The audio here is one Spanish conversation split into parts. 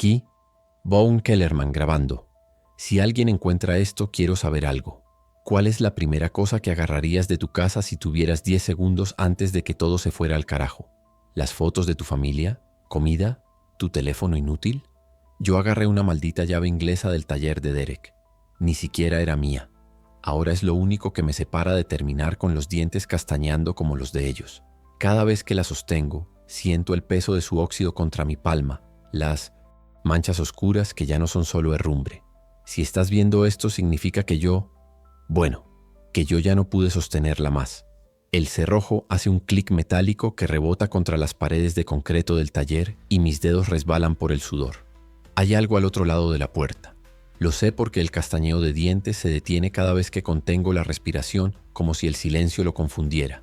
Aquí, Boone Kellerman grabando. Si alguien encuentra esto, quiero saber algo. ¿Cuál es la primera cosa que agarrarías de tu casa si tuvieras 10 segundos antes de que todo se fuera al carajo? ¿Las fotos de tu familia? ¿Comida? ¿Tu teléfono inútil? Yo agarré una maldita llave inglesa del taller de Derek. Ni siquiera era mía. Ahora es lo único que me separa de terminar con los dientes castañeando como los de ellos. Cada vez que la sostengo, siento el peso de su óxido contra mi palma, las manchas oscuras que ya no son solo herrumbre. Si estás viendo esto, significa que yo ya no pude sostenerla más. El cerrojo hace un clic metálico que rebota contra las paredes de concreto del taller y mis dedos resbalan por el sudor. Hay algo al otro lado de la puerta. Lo sé porque el castañeo de dientes se detiene cada vez que contengo la respiración, como si el silencio lo confundiera.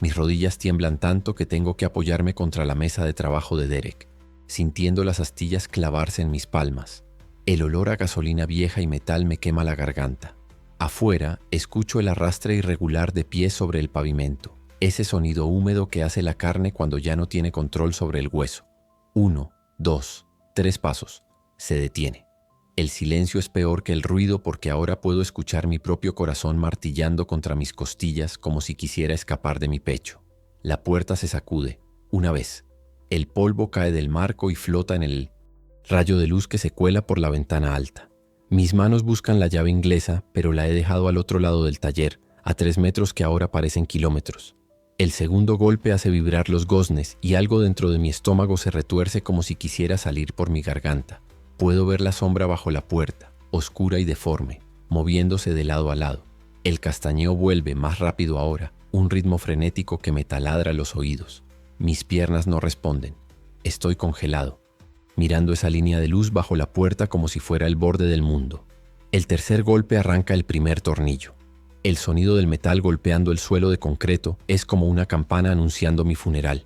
Mis rodillas tiemblan tanto que tengo que apoyarme contra la mesa de trabajo de Derek, sintiendo las astillas clavarse en mis palmas. El olor a gasolina vieja y metal me quema la garganta. Afuera, escucho el arrastre irregular de pies sobre el pavimento, ese sonido húmedo que hace la carne cuando ya no tiene control sobre el hueso. 1, 2, 3 pasos. Se detiene. El silencio es peor que el ruido porque ahora puedo escuchar mi propio corazón martillando contra mis costillas como si quisiera escapar de mi pecho. La puerta se sacude. Una vez. El polvo cae del marco y flota en el rayo de luz que se cuela por la ventana alta. Mis manos buscan la llave inglesa, pero la he dejado al otro lado del taller, a 3 metros que ahora parecen kilómetros. El segundo golpe hace vibrar los goznes y algo dentro de mi estómago se retuerce como si quisiera salir por mi garganta. Puedo ver la sombra bajo la puerta, oscura y deforme, moviéndose de lado a lado. El castañeo vuelve más rápido ahora, un ritmo frenético que me taladra los oídos. Mis piernas no responden. Estoy congelado, mirando esa línea de luz bajo la puerta como si fuera el borde del mundo. El tercer golpe arranca el primer tornillo. El sonido del metal golpeando el suelo de concreto es como una campana anunciando mi funeral.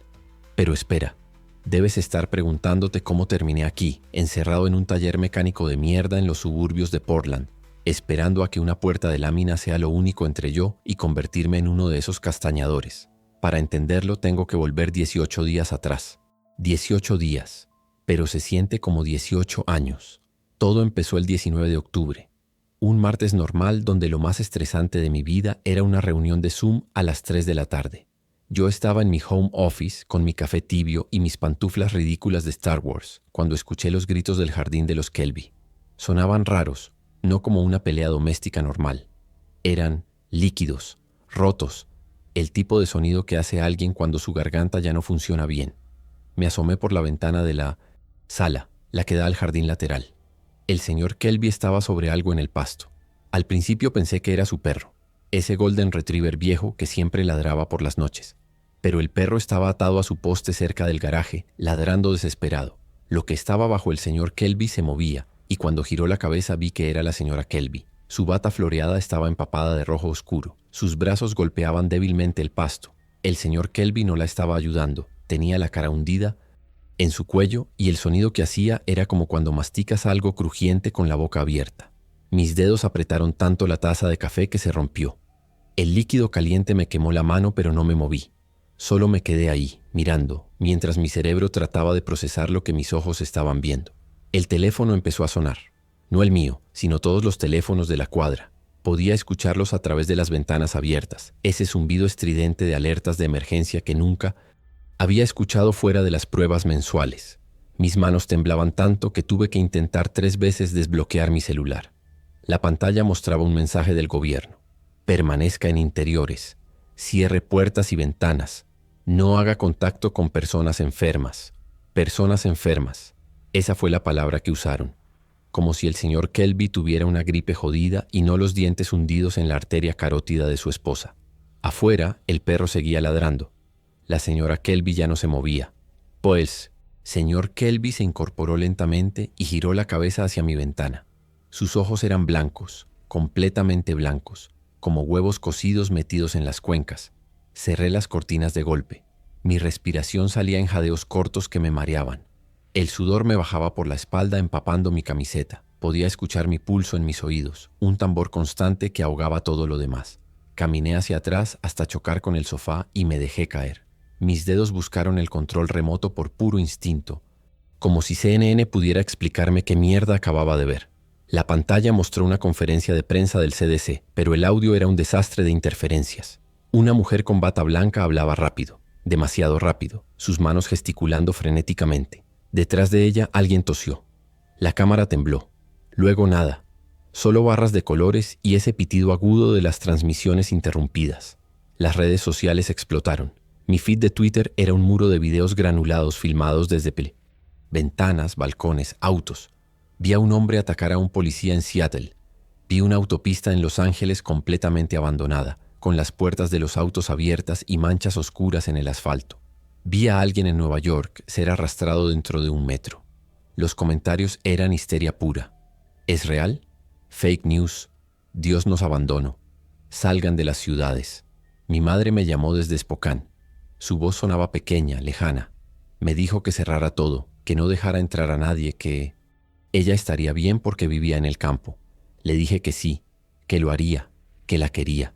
Pero espera, debes estar preguntándote cómo terminé aquí, encerrado en un taller mecánico de mierda en los suburbios de Portland, esperando a que una puerta de lámina sea lo único entre yo y convertirme en uno de esos castañadores. Para entenderlo tengo que volver 18 días atrás. 18 días. Pero se siente como 18 años. Todo empezó el 19 de octubre. Un martes normal donde lo más estresante de mi vida era una reunión de Zoom a las 3 de la tarde. Yo estaba en mi home office con mi café tibio y mis pantuflas ridículas de Star Wars cuando escuché los gritos del jardín de los Kelby. Sonaban raros, no como una pelea doméstica normal. Eran líquidos, rotos, el tipo de sonido que hace alguien cuando su garganta ya no funciona bien. Me asomé por la ventana de la sala, la que da al jardín lateral. El señor Kelby estaba sobre algo en el pasto. Al principio pensé que era su perro, ese golden retriever viejo que siempre ladraba por las noches. Pero el perro estaba atado a su poste cerca del garaje, ladrando desesperado. Lo que estaba bajo el señor Kelby se movía, y cuando giró la cabeza vi que era la señora Kelby. Su bata floreada estaba empapada de rojo oscuro. Sus brazos golpeaban débilmente el pasto. El señor Kelby no la estaba ayudando. Tenía la cara hundida en su cuello y el sonido que hacía era como cuando masticas algo crujiente con la boca abierta. Mis dedos apretaron tanto la taza de café que se rompió. El líquido caliente me quemó la mano, pero no me moví. Solo me quedé ahí, mirando, mientras mi cerebro trataba de procesar lo que mis ojos estaban viendo. El teléfono empezó a sonar. No el mío, sino todos los teléfonos de la cuadra. Podía escucharlos a través de las ventanas abiertas, ese zumbido estridente de alertas de emergencia que nunca había escuchado fuera de las pruebas mensuales. Mis manos temblaban tanto que tuve que intentar 3 veces desbloquear mi celular. La pantalla mostraba un mensaje del gobierno. Permanezca en interiores. Cierre puertas y ventanas. No haga contacto con personas enfermas. Personas enfermas. Esa fue la palabra que usaron. Como si el señor Kelby tuviera una gripe jodida y no los dientes hundidos en la arteria carótida de su esposa. Afuera, el perro seguía ladrando. La señora Kelby ya no se movía. Pues, señor Kelby se incorporó lentamente y giró la cabeza hacia mi ventana. Sus ojos eran blancos, completamente blancos, como huevos cocidos metidos en las cuencas. Cerré las cortinas de golpe. Mi respiración salía en jadeos cortos que me mareaban. El sudor me bajaba por la espalda empapando mi camiseta. Podía escuchar mi pulso en mis oídos, un tambor constante que ahogaba todo lo demás. Caminé hacia atrás hasta chocar con el sofá y me dejé caer. Mis dedos buscaron el control remoto por puro instinto, como si CNN pudiera explicarme qué mierda acababa de ver. La pantalla mostró una conferencia de prensa del CDC, pero el audio era un desastre de interferencias. Una mujer con bata blanca hablaba rápido, demasiado rápido, sus manos gesticulando frenéticamente. Detrás de ella alguien tosió. La cámara tembló. Luego nada. Solo barras de colores y ese pitido agudo de las transmisiones interrumpidas. Las redes sociales explotaron. Mi feed de Twitter era un muro de videos granulados filmados desde ventanas, balcones, autos. Vi a un hombre atacar a un policía en Seattle. Vi una autopista en Los Ángeles completamente abandonada, con las puertas de los autos abiertas y manchas oscuras en el asfalto. Vi a alguien en Nueva York ser arrastrado dentro de un metro. Los comentarios eran histeria pura. ¿Es real? Fake news. Dios nos abandonó. Salgan de las ciudades. Mi madre me llamó desde Spokane. Su voz sonaba pequeña, lejana. Me dijo que cerrara todo, que no dejara entrar a nadie, que ella estaría bien porque vivía en el campo. Le dije que sí, que lo haría, que la quería.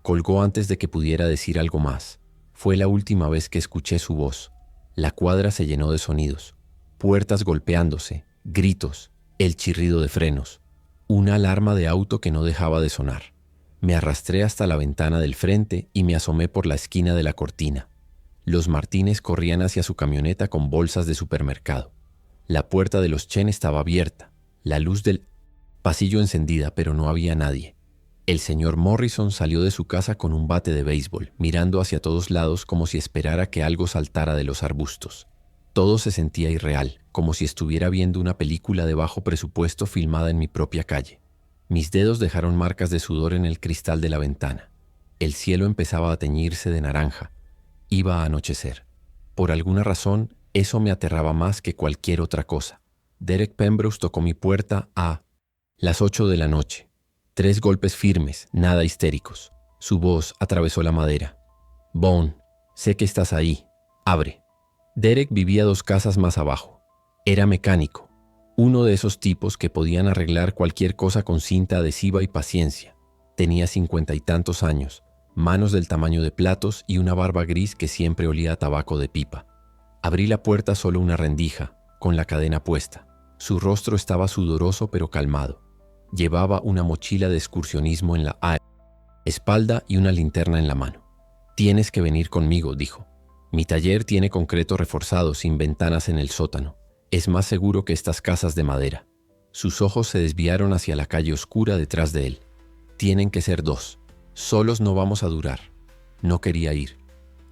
Colgó antes de que pudiera decir algo más. Fue la última vez que escuché su voz. La cuadra se llenó de sonidos. Puertas golpeándose, gritos, el chirrido de frenos. Una alarma de auto que no dejaba de sonar. Me arrastré hasta la ventana del frente y me asomé por la esquina de la cortina. Los Martínez corrían hacia su camioneta con bolsas de supermercado. La puerta de los Chen estaba abierta, la luz del pasillo encendida, pero no había nadie. El señor Morrison salió de su casa con un bate de béisbol, mirando hacia todos lados como si esperara que algo saltara de los arbustos. Todo se sentía irreal, como si estuviera viendo una película de bajo presupuesto filmada en mi propia calle. Mis dedos dejaron marcas de sudor en el cristal de la ventana. El cielo empezaba a teñirse de naranja. Iba a anochecer. Por alguna razón, eso me aterraba más que cualquier otra cosa. Derek Pembrose tocó mi puerta a las 8 de la noche. 3 golpes firmes, nada histéricos. Su voz atravesó la madera. «Bone, sé que estás ahí. Abre». Derek vivía 2 casas más abajo. Era mecánico. Uno de esos tipos que podían arreglar cualquier cosa con cinta adhesiva y paciencia. Tenía 50 y tantos años, manos del tamaño de platos y una barba gris que siempre olía a tabaco de pipa. Abrí la puerta solo una rendija, con la cadena puesta. Su rostro estaba sudoroso pero calmado. Llevaba una mochila de excursionismo en la espalda y una linterna en la mano. «Tienes que venir conmigo», dijo. «Mi taller tiene concreto reforzado sin ventanas en el sótano. Es más seguro que estas casas de madera». Sus ojos se desviaron hacia la calle oscura detrás de él. «Tienen que ser 2. Solos no vamos a durar». No quería ir.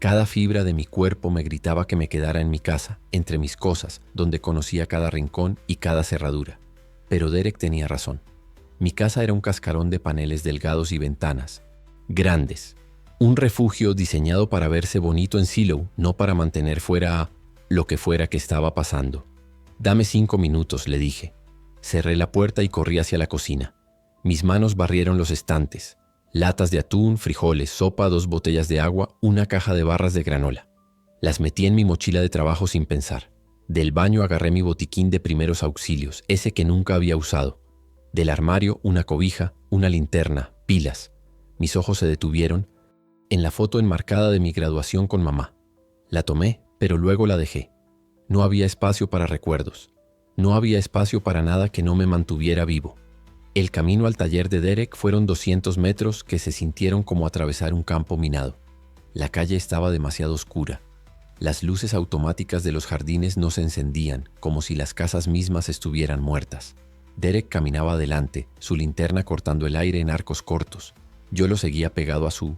Cada fibra de mi cuerpo me gritaba que me quedara en mi casa, entre mis cosas, donde conocía cada rincón y cada cerradura. Pero Derek tenía razón. Mi casa era un cascarón de paneles delgados y ventanas, grandes. Un refugio diseñado para verse bonito en Silo, no para mantener fuera a lo que fuera que estaba pasando. «Dame 5 minutos», le dije. Cerré la puerta y corrí hacia la cocina. Mis manos barrieron los estantes. Latas de atún, frijoles, sopa, 2 botellas de agua, una caja de barras de granola. Las metí en mi mochila de trabajo sin pensar. Del baño agarré mi botiquín de primeros auxilios, ese que nunca había usado. Del armario, una cobija, una linterna, pilas. Mis ojos se detuvieron en la foto enmarcada de mi graduación con mamá. La tomé, pero luego la dejé. No había espacio para recuerdos. No había espacio para nada que no me mantuviera vivo. El camino al taller de Derek fueron 200 metros que se sintieron como atravesar un campo minado. La calle estaba demasiado oscura. Las luces automáticas de los jardines no se encendían, como si las casas mismas estuvieran muertas. Derek caminaba adelante, su linterna cortando el aire en arcos cortos. Yo lo seguía pegado a su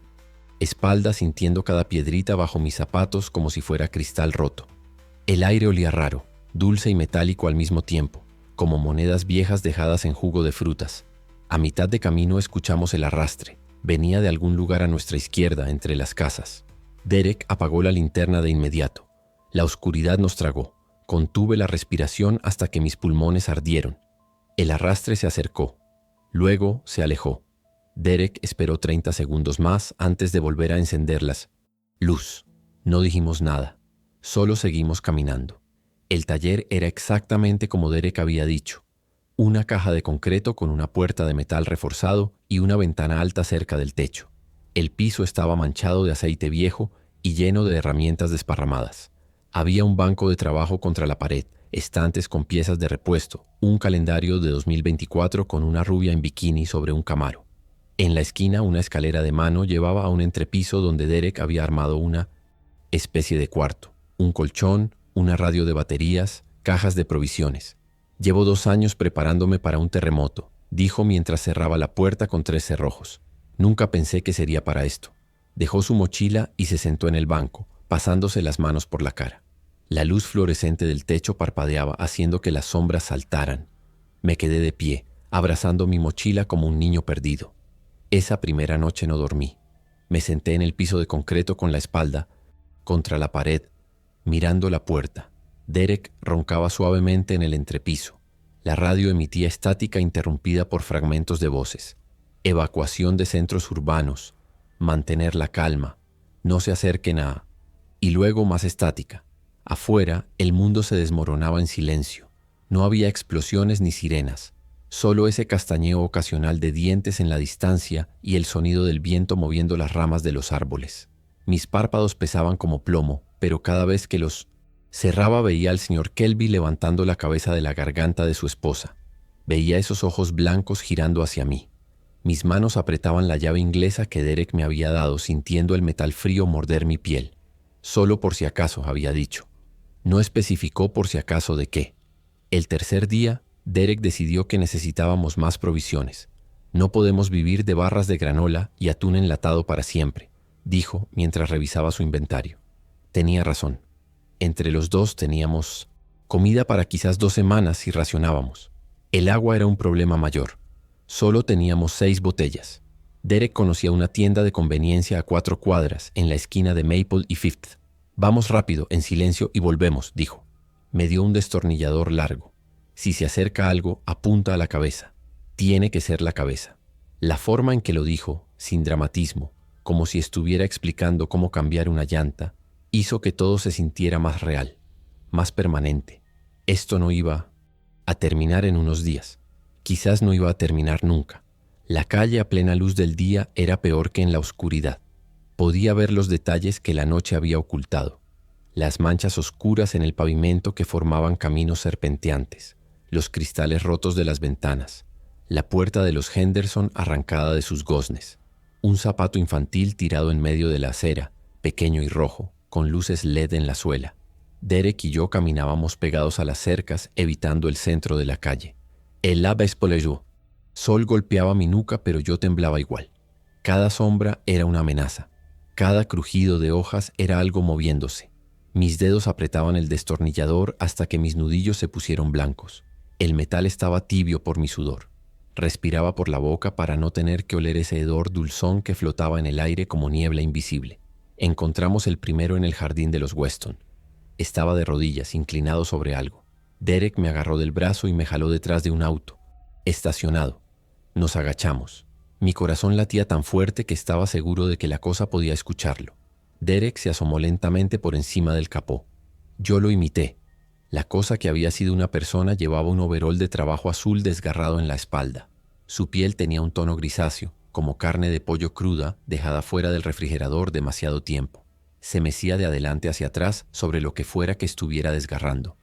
espalda, sintiendo cada piedrita bajo mis zapatos como si fuera cristal roto. El aire olía raro, dulce y metálico al mismo tiempo, como monedas viejas dejadas en jugo de frutas. A mitad de camino escuchamos el arrastre. Venía de algún lugar a nuestra izquierda, entre las casas. Derek apagó la linterna de inmediato. La oscuridad nos tragó. Contuve la respiración hasta que mis pulmones ardieron. El arrastre se acercó. Luego se alejó. Derek esperó 30 segundos más antes de volver a encenderlas. Luz. No dijimos nada. Solo seguimos caminando. El taller era exactamente como Derek había dicho. Una caja de concreto con una puerta de metal reforzado y una ventana alta cerca del techo. El piso estaba manchado de aceite viejo y lleno de herramientas desparramadas. Había un banco de trabajo contra la pared, estantes con piezas de repuesto, un calendario de 2024 con una rubia en bikini sobre un Camaro. En la esquina, una escalera de mano llevaba a un entrepiso donde Derek había armado una especie de cuarto, un colchón, una radio de baterías, cajas de provisiones. Llevo 2 años preparándome para un terremoto, dijo mientras cerraba la puerta con 3 cerrojos. Nunca pensé que sería para esto. Dejó su mochila y se sentó en el banco, pasándose las manos por la cara. La luz fluorescente del techo parpadeaba, haciendo que las sombras saltaran. Me quedé de pie, abrazando mi mochila como un niño perdido. Esa primera noche no dormí. Me senté en el piso de concreto con la espalda contra la pared, mirando la puerta. Derek roncaba suavemente en el entrepiso. La radio emitía estática interrumpida por fragmentos de voces. Evacuación de centros urbanos. Mantener la calma. No se acerquen a... Y luego más estática. Afuera, el mundo se desmoronaba en silencio. No había explosiones ni sirenas. Solo ese castañeo ocasional de dientes en la distancia y el sonido del viento moviendo las ramas de los árboles. Mis párpados pesaban como plomo, pero cada vez que los cerraba veía al señor Kelby levantando la cabeza de la garganta de su esposa. Veía esos ojos blancos girando hacia mí. Mis manos apretaban la llave inglesa que Derek me había dado, sintiendo el metal frío morder mi piel. Solo por si acaso, había dicho. No especificó por si acaso de qué. El tercer día, Derek decidió que necesitábamos más provisiones. No podemos vivir de barras de granola y atún enlatado para siempre, dijo mientras revisaba su inventario. Tenía razón. Entre los dos teníamos comida para quizás 2 semanas si racionábamos. El agua era un problema mayor. Solo teníamos 6 botellas. Derek conocía una tienda de conveniencia a 4 cuadras, en la esquina de Maple y Fifth. Vamos rápido, en silencio, y volvemos, dijo. Me dio un destornillador largo. Si se acerca algo, apunta a la cabeza. Tiene que ser la cabeza. La forma en que lo dijo, sin dramatismo, como si estuviera explicando cómo cambiar una llanta, hizo que todo se sintiera más real, más permanente. Esto no iba a terminar en unos días. Quizás no iba a terminar nunca. La calle a plena luz del día era peor que en la oscuridad. Podía ver los detalles que la noche había ocultado. Las manchas oscuras en el pavimento que formaban caminos serpenteantes, los cristales rotos de las ventanas, la puerta de los Henderson arrancada de sus goznes, un zapato infantil tirado en medio de la acera, pequeño y rojo, con luces LED en la suela. Derek y yo caminábamos pegados a las cercas, evitando el centro de la calle. El lave espoleyó. Sol golpeaba mi nuca, pero yo temblaba igual. Cada sombra era una amenaza. Cada crujido de hojas era algo moviéndose. Mis dedos apretaban el destornillador hasta que mis nudillos se pusieron blancos. El metal estaba tibio por mi sudor. Respiraba por la boca para no tener que oler ese hedor dulzón que flotaba en el aire como niebla invisible. Encontramos el primero en el jardín de los Weston. Estaba de rodillas, inclinado sobre algo. Derek me agarró del brazo y me jaló detrás de un auto. Estacionado. Nos agachamos. Mi corazón latía tan fuerte que estaba seguro de que la cosa podía escucharlo. Derek se asomó lentamente por encima del capó. Yo lo imité. La cosa que había sido una persona llevaba un overol de trabajo azul desgarrado en la espalda. Su piel tenía un tono grisáceo, como carne de pollo cruda dejada fuera del refrigerador demasiado tiempo. Se mecía de adelante hacia atrás sobre lo que fuera que estuviera desgarrando.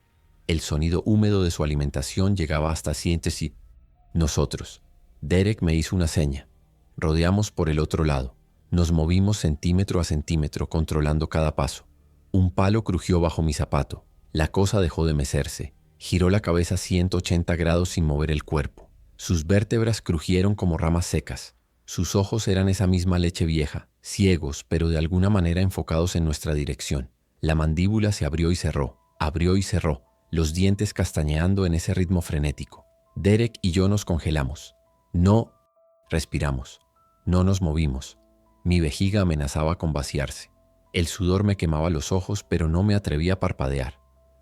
El sonido húmedo de su alimentación llegaba hasta siéntese. Nosotros. Derek me hizo una seña. Rodeamos por el otro lado. Nos movimos centímetro a centímetro, controlando cada paso. Un palo crujió bajo mi zapato. La cosa dejó de mecerse. Giró la cabeza 180 grados sin mover el cuerpo. Sus vértebras crujieron como ramas secas. Sus ojos eran esa misma leche vieja, ciegos, pero de alguna manera enfocados en nuestra dirección. La mandíbula se abrió y cerró, los dientes castañeando en ese ritmo frenético. Derek y yo nos congelamos. No respiramos. No nos movimos. Mi vejiga amenazaba con vaciarse. El sudor me quemaba los ojos, pero no me atrevía a parpadear.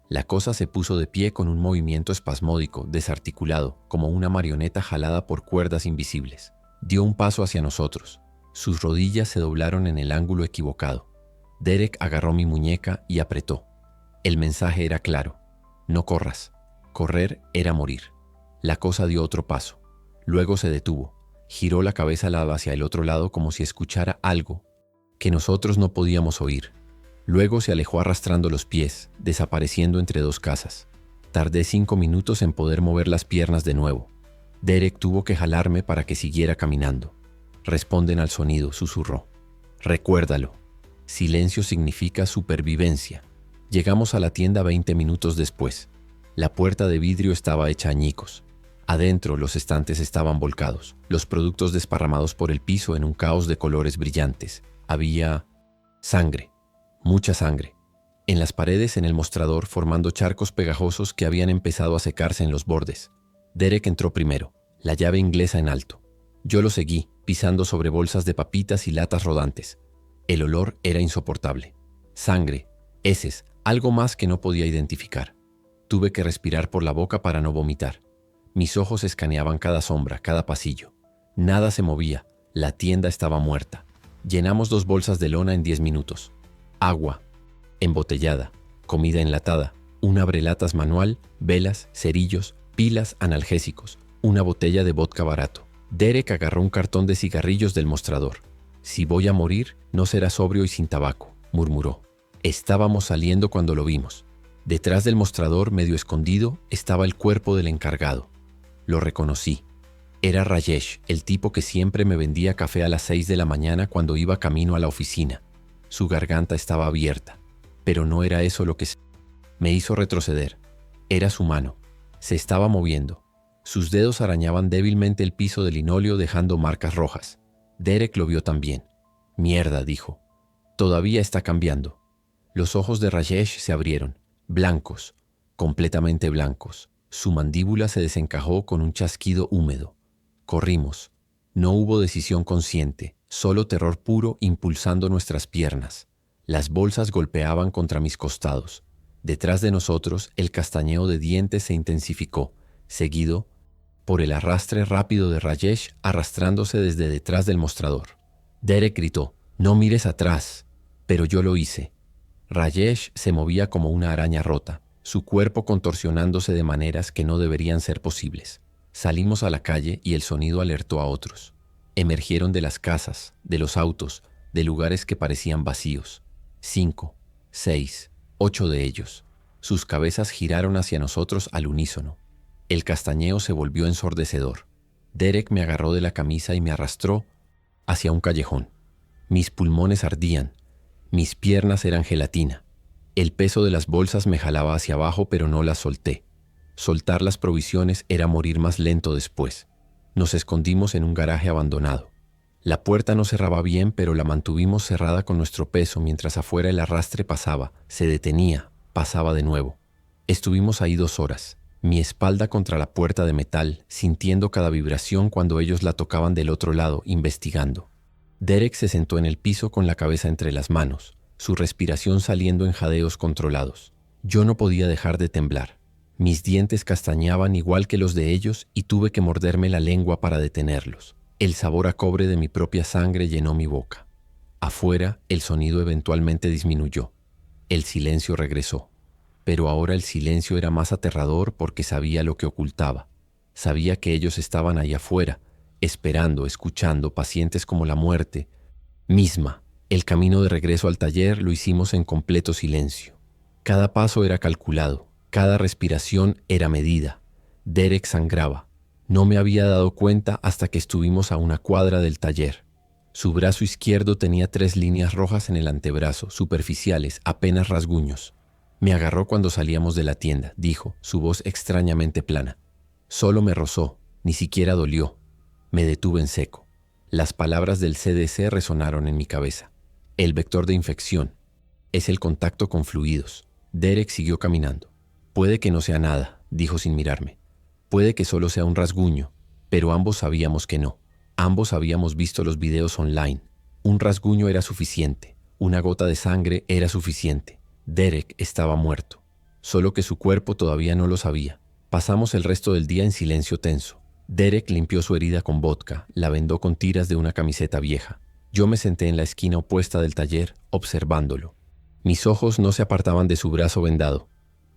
La cosa se puso de pie con un movimiento espasmódico, desarticulado, como una marioneta jalada por cuerdas invisibles. Dio un paso hacia nosotros. Sus rodillas se doblaron en el ángulo equivocado. Derek agarró mi muñeca y apretó. El mensaje era claro. No corras. Correr era morir. La cosa dio otro paso. Luego se detuvo. Giró la cabeza hacia el otro lado como si escuchara algo que nosotros no podíamos oír. Luego se alejó arrastrando los pies, desapareciendo entre 2 casas. Tardé 5 minutos en poder mover las piernas de nuevo. Derek tuvo que jalarme para que siguiera caminando. Responden al sonido, susurró. Recuérdalo. Silencio significa supervivencia. Llegamos a la tienda 20 minutos después. La puerta de vidrio estaba hecha añicos. Adentro los estantes estaban volcados, los productos desparramados por el piso en un caos de colores brillantes. Había sangre, mucha sangre. En las paredes, en el mostrador, formando charcos pegajosos que habían empezado a secarse en los bordes. Derek entró primero, la llave inglesa en alto. Yo lo seguí, pisando sobre bolsas de papitas y latas rodantes. El olor era insoportable. Sangre, heces, algo más que no podía identificar. Tuve que respirar por la boca para no vomitar. Mis ojos escaneaban cada sombra, cada pasillo. Nada se movía, la tienda estaba muerta. Llenamos 2 bolsas de lona en 10 minutos. Agua, embotellada, comida enlatada, un abrelatas manual, velas, cerillos, pilas, analgésicos, una botella de vodka barato. Derek agarró un cartón de cigarrillos del mostrador. «Si voy a morir, no será sobrio y sin tabaco», murmuró. Estábamos saliendo cuando lo vimos. Detrás del mostrador, medio escondido, estaba el cuerpo del encargado. Lo reconocí. Era Rajesh, el tipo que siempre me vendía café a las 6 de la mañana cuando iba camino a la oficina. Su garganta estaba abierta, pero no era eso lo que me hizo retroceder. Era su mano. Se estaba moviendo. Sus dedos arañaban débilmente el piso de linóleo dejando marcas rojas. Derek lo vio también. «Mierda», dijo. «Todavía está cambiando». Los ojos de Rajesh se abrieron, blancos, completamente blancos. Su mandíbula se desencajó con un chasquido húmedo. Corrimos. No hubo decisión consciente, solo terror puro impulsando nuestras piernas. Las bolsas golpeaban contra mis costados. Detrás de nosotros, el castañeo de dientes se intensificó, seguido por el arrastre rápido de Rajesh arrastrándose desde detrás del mostrador. Derek gritó, «No mires atrás», pero yo lo hice. Rajesh se movía como una araña rota, su cuerpo contorsionándose de maneras que no deberían ser posibles. Salimos a la calle y el sonido alertó a otros. Emergieron de las casas, de los autos, de lugares que parecían vacíos. 5, 6, 8 de ellos. Sus cabezas giraron hacia nosotros al unísono. El castañeo se volvió ensordecedor. Derek me agarró de la camisa y me arrastró hacia un callejón. Mis pulmones ardían. Mis piernas eran gelatina. El peso de las bolsas me jalaba hacia abajo, pero no las solté. Soltar las provisiones era morir más lento después. Nos escondimos en un garaje abandonado. La puerta no cerraba bien, pero la mantuvimos cerrada con nuestro peso mientras afuera el arrastre pasaba, se detenía, pasaba de nuevo. Estuvimos ahí 2 horas. Mi espalda contra la puerta de metal, sintiendo cada vibración cuando ellos la tocaban del otro lado, investigando. Derek se sentó en el piso con la cabeza entre las manos, su respiración saliendo en jadeos controlados. Yo no podía dejar de temblar. Mis dientes castañaban igual que los de ellos y tuve que morderme la lengua para detenerlos. El sabor a cobre de mi propia sangre llenó mi boca. Afuera, el sonido eventualmente disminuyó. El silencio regresó. Pero ahora el silencio era más aterrador porque sabía lo que ocultaba. Sabía que ellos estaban ahí afuera, esperando, escuchando, pacientes como la muerte misma. El camino de regreso al taller lo hicimos en completo silencio. Cada paso era calculado, cada respiración era medida. Derek sangraba. No me había dado cuenta hasta que estuvimos a una cuadra del taller. Su brazo izquierdo tenía 3 líneas rojas en el antebrazo, superficiales, apenas rasguños. «Me agarró cuando salíamos de la tienda», dijo, su voz extrañamente plana. «Solo me rozó, ni siquiera dolió». Me detuve en seco. Las palabras del CDC resonaron en mi cabeza. El vector de infección es el contacto con fluidos. Derek siguió caminando. «Puede que no sea nada», dijo sin mirarme. «Puede que solo sea un rasguño», pero ambos sabíamos que no. Ambos habíamos visto los videos online. Un rasguño era suficiente. Una gota de sangre era suficiente. Derek estaba muerto, solo que su cuerpo todavía no lo sabía. Pasamos el resto del día en silencio tenso. Derek limpió su herida con vodka, la vendó con tiras de una camiseta vieja. Yo me senté en la esquina opuesta del taller, observándolo. Mis ojos no se apartaban de su brazo vendado.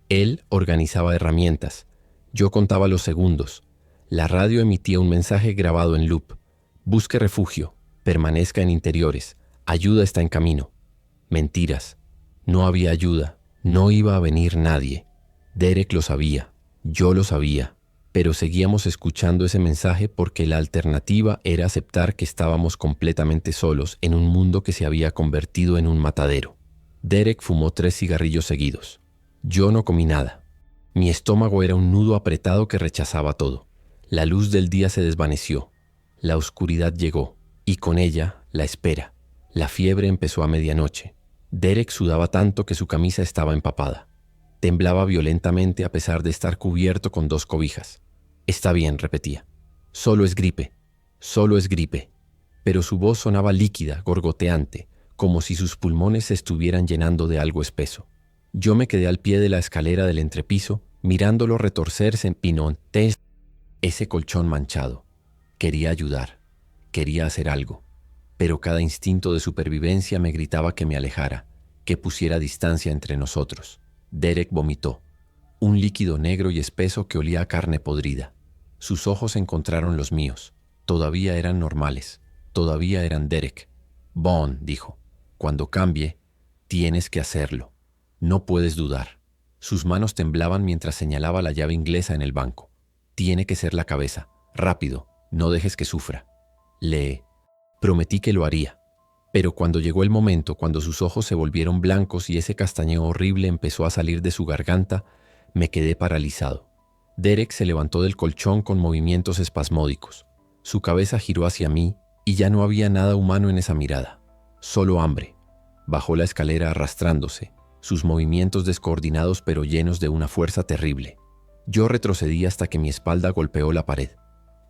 Él organizaba herramientas. Yo contaba los segundos. La radio emitía un mensaje grabado en loop. «Busque refugio. Permanezca en interiores. Ayuda está en camino». Mentiras. No había ayuda. No iba a venir nadie. Derek lo sabía, yo lo sabía, pero seguíamos escuchando ese mensaje porque la alternativa era aceptar que estábamos completamente solos en un mundo que se había convertido en un matadero. Derek fumó 3 cigarrillos seguidos. Yo no comí nada. Mi estómago era un nudo apretado que rechazaba todo. La luz del día se desvaneció. La oscuridad llegó, y con ella, la espera. La fiebre empezó a medianoche. Derek sudaba tanto que su camisa estaba empapada. Temblaba violentamente a pesar de estar cubierto con 2 cobijas. Está bien, repetía. Solo es gripe. Solo es gripe. Pero su voz sonaba líquida, gorgoteante, como si sus pulmones se estuvieran llenando de algo espeso. Yo me quedé al pie de la escalera del entrepiso, mirándolo retorcerse en pinontes, ese colchón manchado. Quería ayudar. Quería hacer algo. Pero cada instinto de supervivencia me gritaba que me alejara, que pusiera distancia entre nosotros. Derek vomitó. Un líquido negro y espeso que olía a carne podrida. Sus ojos encontraron los míos. Todavía eran normales. Todavía eran Derek. Bond, dijo, cuando cambie, tienes que hacerlo. No puedes dudar. Sus manos temblaban mientras señalaba la llave inglesa en el banco. Tiene que ser la cabeza. Rápido, no dejes que sufra. Le prometí que lo haría. Pero cuando llegó el momento, cuando sus ojos se volvieron blancos y ese castañeo horrible empezó a salir de su garganta, me quedé paralizado. Derek se levantó del colchón con movimientos espasmódicos. Su cabeza giró hacia mí y ya no había nada humano en esa mirada. Solo hambre. Bajó la escalera arrastrándose, sus movimientos descoordinados pero llenos de una fuerza terrible. Yo retrocedí hasta que mi espalda golpeó la pared.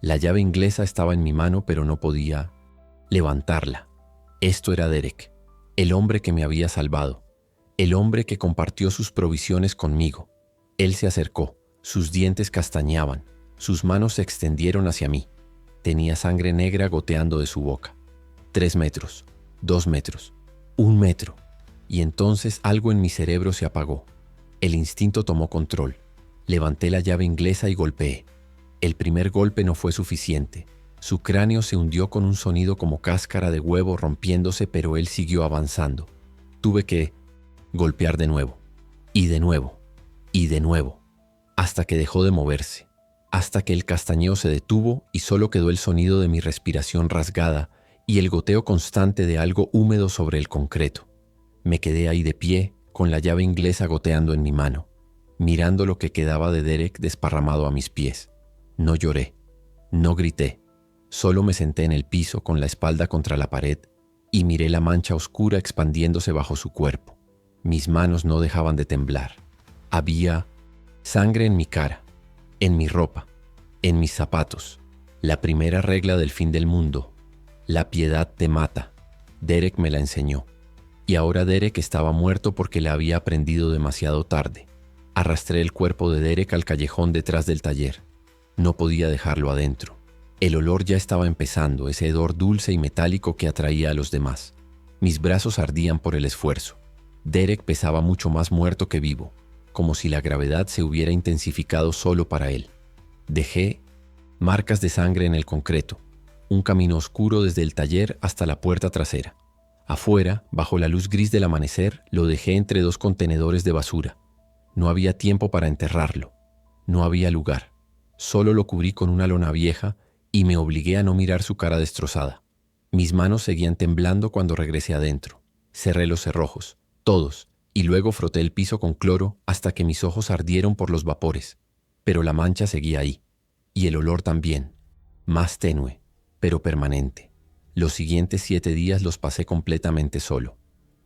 La llave inglesa estaba en mi mano pero no podía levantarla. Esto era Derek, el hombre que me había salvado, el hombre que compartió sus provisiones conmigo. Él se acercó, sus dientes castañaban, sus manos se extendieron hacia mí. Tenía sangre negra goteando de su boca. 3 metros, 2 metros, 1 metro. Y entonces algo en mi cerebro se apagó. El instinto tomó control. Levanté la llave inglesa y golpeé. El primer golpe no fue suficiente. Su cráneo se hundió con un sonido como cáscara de huevo rompiéndose, pero él siguió avanzando. Tuve que golpear de nuevo, y de nuevo, y de nuevo, hasta que dejó de moverse, hasta que el castañeo se detuvo y solo quedó el sonido de mi respiración rasgada y el goteo constante de algo húmedo sobre el concreto. Me quedé ahí de pie, con la llave inglesa goteando en mi mano, mirando lo que quedaba de Derek desparramado a mis pies. No lloré, no grité. Solo me senté en el piso con la espalda contra la pared y miré la mancha oscura expandiéndose bajo su cuerpo. Mis manos no dejaban de temblar. Había sangre en mi cara, en mi ropa, en mis zapatos. La primera regla del fin del mundo. La piedad te mata. Derek me la enseñó. Y ahora Derek estaba muerto porque la había aprendido demasiado tarde. Arrastré el cuerpo de Derek al callejón detrás del taller. No podía dejarlo adentro. El olor ya estaba empezando, ese hedor dulce y metálico que atraía a los demás. Mis brazos ardían por el esfuerzo. Derek pesaba mucho más muerto que vivo, como si la gravedad se hubiera intensificado solo para él. Dejé marcas de sangre en el concreto, un camino oscuro desde el taller hasta la puerta trasera. Afuera, bajo la luz gris del amanecer, lo dejé entre 2 contenedores de basura. No había tiempo para enterrarlo. No había lugar. Solo lo cubrí con una lona vieja y me obligué a no mirar su cara destrozada. Mis manos seguían temblando cuando regresé adentro. Cerré los cerrojos, todos, y luego froté el piso con cloro hasta que mis ojos ardieron por los vapores. Pero la mancha seguía ahí, y el olor también, más tenue, pero permanente. Los siguientes 7 días los pasé completamente solo.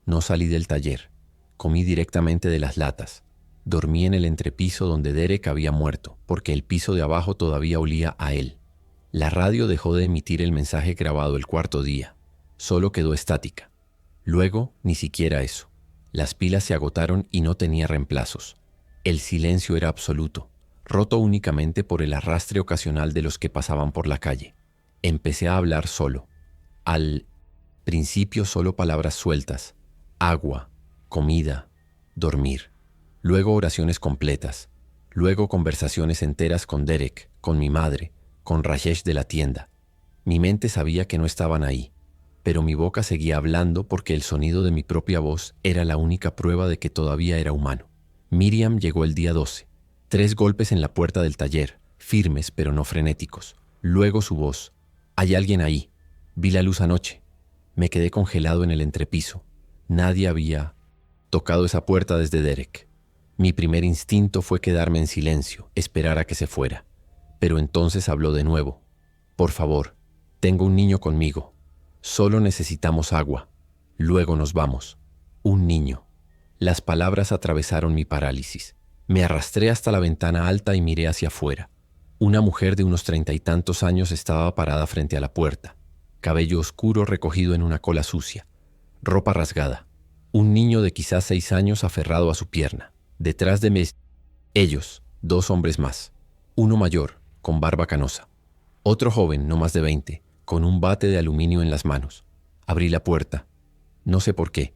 No salí del taller, comí directamente de las latas. Dormí en el entrepiso donde Derek había muerto, porque el piso de abajo todavía olía a él. La radio dejó de emitir el mensaje grabado el 4.º día. Solo quedó estática. Luego, ni siquiera eso. Las pilas se agotaron y no tenía reemplazos. El silencio era absoluto, roto únicamente por el arrastre ocasional de los que pasaban por la calle. Empecé a hablar solo. Al principio solo palabras sueltas. Agua, comida, dormir. Luego oraciones completas. Luego conversaciones enteras con Derek, con mi madre, con Rajesh de la tienda. Mi mente sabía que no estaban ahí, pero mi boca seguía hablando porque el sonido de mi propia voz era la única prueba de que todavía era humano. Miriam llegó el día 12. 3 golpes en la puerta del taller, firmes pero no frenéticos. Luego su voz. «Hay alguien ahí. Vi la luz anoche». Me quedé congelado en el entrepiso. Nadie había tocado esa puerta desde Derek. Mi primer instinto fue quedarme en silencio, esperar a que se fuera. Pero entonces habló de nuevo. «Por favor, tengo un niño conmigo. Solo necesitamos agua. Luego nos vamos». Un niño. Las palabras atravesaron mi parálisis. Me arrastré hasta la ventana alta y miré hacia afuera. Una mujer de unos 30 y tantos años estaba parada frente a la puerta. Cabello oscuro recogido en una cola sucia. Ropa rasgada. Un niño de quizás 6 años aferrado a su pierna. Detrás de mí, ellos, 2 hombres más. Uno mayor, con barba canosa. Otro joven, no más de 20, con un bate de aluminio en las manos. Abrí la puerta. No sé por qué.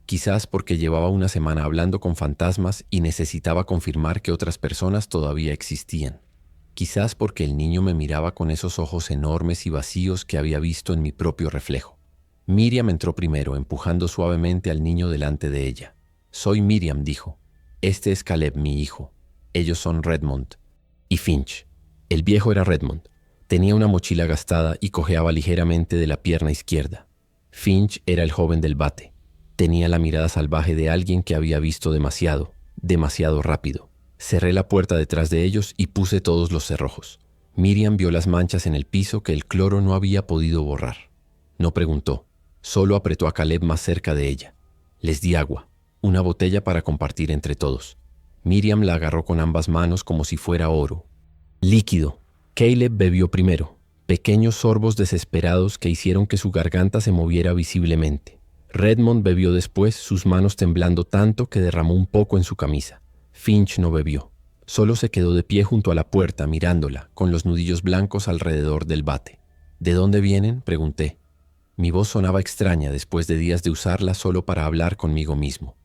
Quizás porque llevaba una semana hablando con fantasmas y necesitaba confirmar que otras personas todavía existían. Quizás porque el niño me miraba con esos ojos enormes y vacíos que había visto en mi propio reflejo. Miriam entró primero, empujando suavemente al niño delante de ella. «Soy Miriam», dijo. «Este es Caleb, mi hijo. Ellos son Redmond y Finch». El viejo era Redmond. Tenía una mochila gastada y cojeaba ligeramente de la pierna izquierda. Finch era el joven del bate. Tenía la mirada salvaje de alguien que había visto demasiado, demasiado rápido. Cerré la puerta detrás de ellos y puse todos los cerrojos. Miriam vio las manchas en el piso que el cloro no había podido borrar. No preguntó, solo apretó a Caleb más cerca de ella. Les di agua, una botella para compartir entre todos. Miriam la agarró con ambas manos como si fuera oro. Líquido. Caleb bebió primero, pequeños sorbos desesperados que hicieron que su garganta se moviera visiblemente. Redmond bebió después, sus manos temblando tanto que derramó un poco en su camisa. Finch no bebió. Solo se quedó de pie junto a la puerta mirándola, con los nudillos blancos alrededor del bate. «¿De dónde vienen?», pregunté. Mi voz sonaba extraña después de días de usarla solo para hablar conmigo mismo.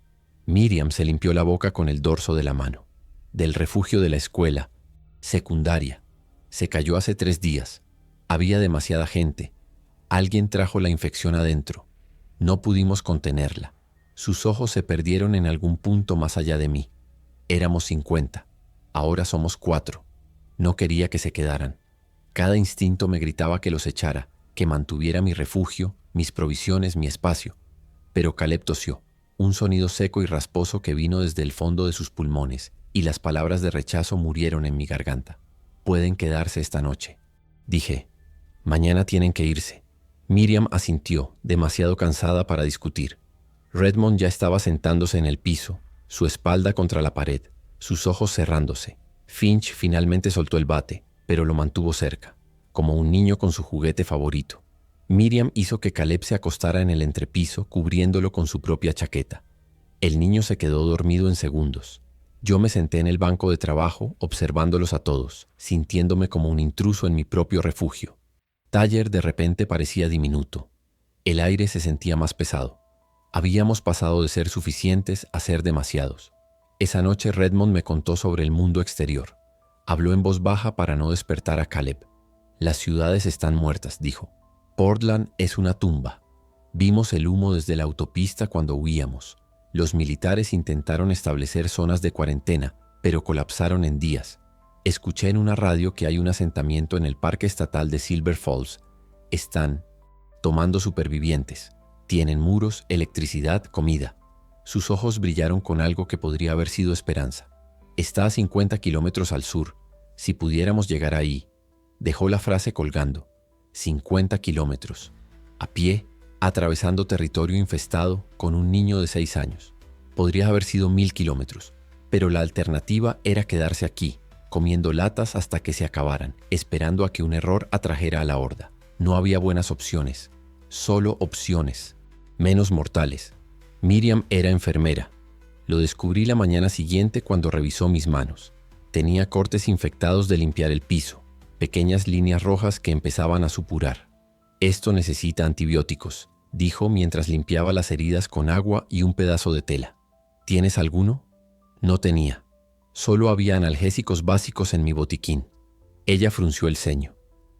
Miriam se limpió la boca con el dorso de la mano. «Del refugio de la escuela. Secundaria. Se cayó hace 3 días. Había demasiada gente. Alguien trajo la infección adentro. No pudimos contenerla. Sus ojos se perdieron en algún punto más allá de mí. Éramos 50. Ahora somos 4. No quería que se quedaran. Cada instinto me gritaba que los echara, que mantuviera mi refugio, mis provisiones, mi espacio. Pero Caleb tosió, un sonido seco y rasposo que vino desde el fondo de sus pulmones, y las palabras de rechazo murieron en mi garganta. «Pueden quedarse esta noche», dije. «Mañana tienen que irse». Miriam asintió, demasiado cansada para discutir. Redmond ya estaba sentándose en el piso, su espalda contra la pared, sus ojos cerrándose. Finch finalmente soltó el bate, pero lo mantuvo cerca, como un niño con su juguete favorito. Miriam hizo que Caleb se acostara en el entrepiso, cubriéndolo con su propia chaqueta. El niño se quedó dormido en segundos. Yo me senté en el banco de trabajo, observándolos a todos, sintiéndome como un intruso en mi propio refugio. Taller de repente parecía diminuto. El aire se sentía más pesado. Habíamos pasado de ser suficientes a ser demasiados. Esa noche Redmond me contó sobre el mundo exterior. Habló en voz baja para no despertar a Caleb. «Las ciudades están muertas», dijo. «Portland es una tumba. Vimos el humo desde la autopista cuando huíamos. Los militares intentaron establecer zonas de cuarentena, pero colapsaron en días. Escuché en una radio que hay un asentamiento en el Parque Estatal de Silver Falls. Están tomando supervivientes. Tienen muros, electricidad, comida». Sus ojos brillaron con algo que podría haber sido esperanza. «Está a 50 kilómetros al sur. Si pudiéramos llegar ahí». Dejó la frase colgando. 50 kilómetros. A pie, atravesando territorio infestado con un niño de 6 años. Podría haber sido 1000 kilómetros, pero la alternativa era quedarse aquí, comiendo latas hasta que se acabaran, esperando a que un error atrajera a la horda. No había buenas opciones, solo opciones, menos mortales. Miriam era enfermera. Lo descubrí la mañana siguiente cuando revisó mis manos. Tenía cortes infectados de limpiar el piso, pequeñas líneas rojas que empezaban a supurar. «Esto necesita antibióticos», dijo mientras limpiaba las heridas con agua y un pedazo de tela. «¿Tienes alguno?». No tenía. Solo había analgésicos básicos en mi botiquín. Ella frunció el ceño.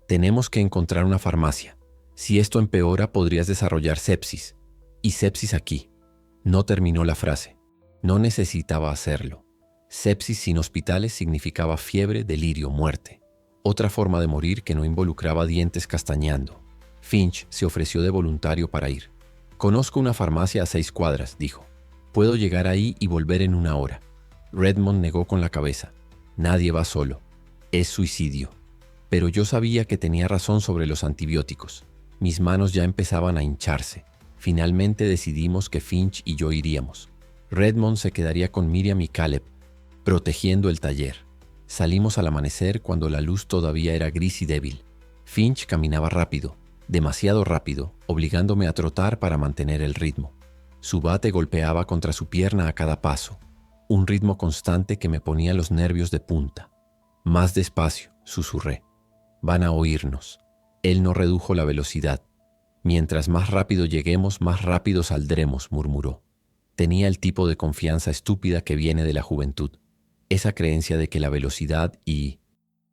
«Tenemos que encontrar una farmacia. Si esto empeora, podrías desarrollar sepsis. Y sepsis aquí». No terminó la frase. No necesitaba hacerlo. Sepsis sin hospitales significaba fiebre, delirio, muerte. Otra forma de morir que no involucraba dientes castañeando. Finch se ofreció de voluntario para ir. «Conozco una farmacia a 6 cuadras», dijo. «Puedo llegar ahí y volver en 1 hora». Redmond negó con la cabeza. «Nadie va solo. Es suicidio». Pero yo sabía que tenía razón sobre los antibióticos. Mis manos ya empezaban a hincharse. Finalmente decidimos que Finch y yo iríamos. Redmond se quedaría con Miriam y Caleb, protegiendo el taller. Salimos al amanecer cuando la luz todavía era gris y débil. Finch caminaba rápido, demasiado rápido, obligándome a trotar para mantener el ritmo. Su bate golpeaba contra su pierna a cada paso, un ritmo constante que me ponía los nervios de punta. «Más despacio», susurré. «Van a oírnos». Él no redujo la velocidad. «Mientras más rápido lleguemos, más rápido saldremos», murmuró. Tenía el tipo de confianza estúpida que viene de la juventud. Esa creencia de que la velocidad y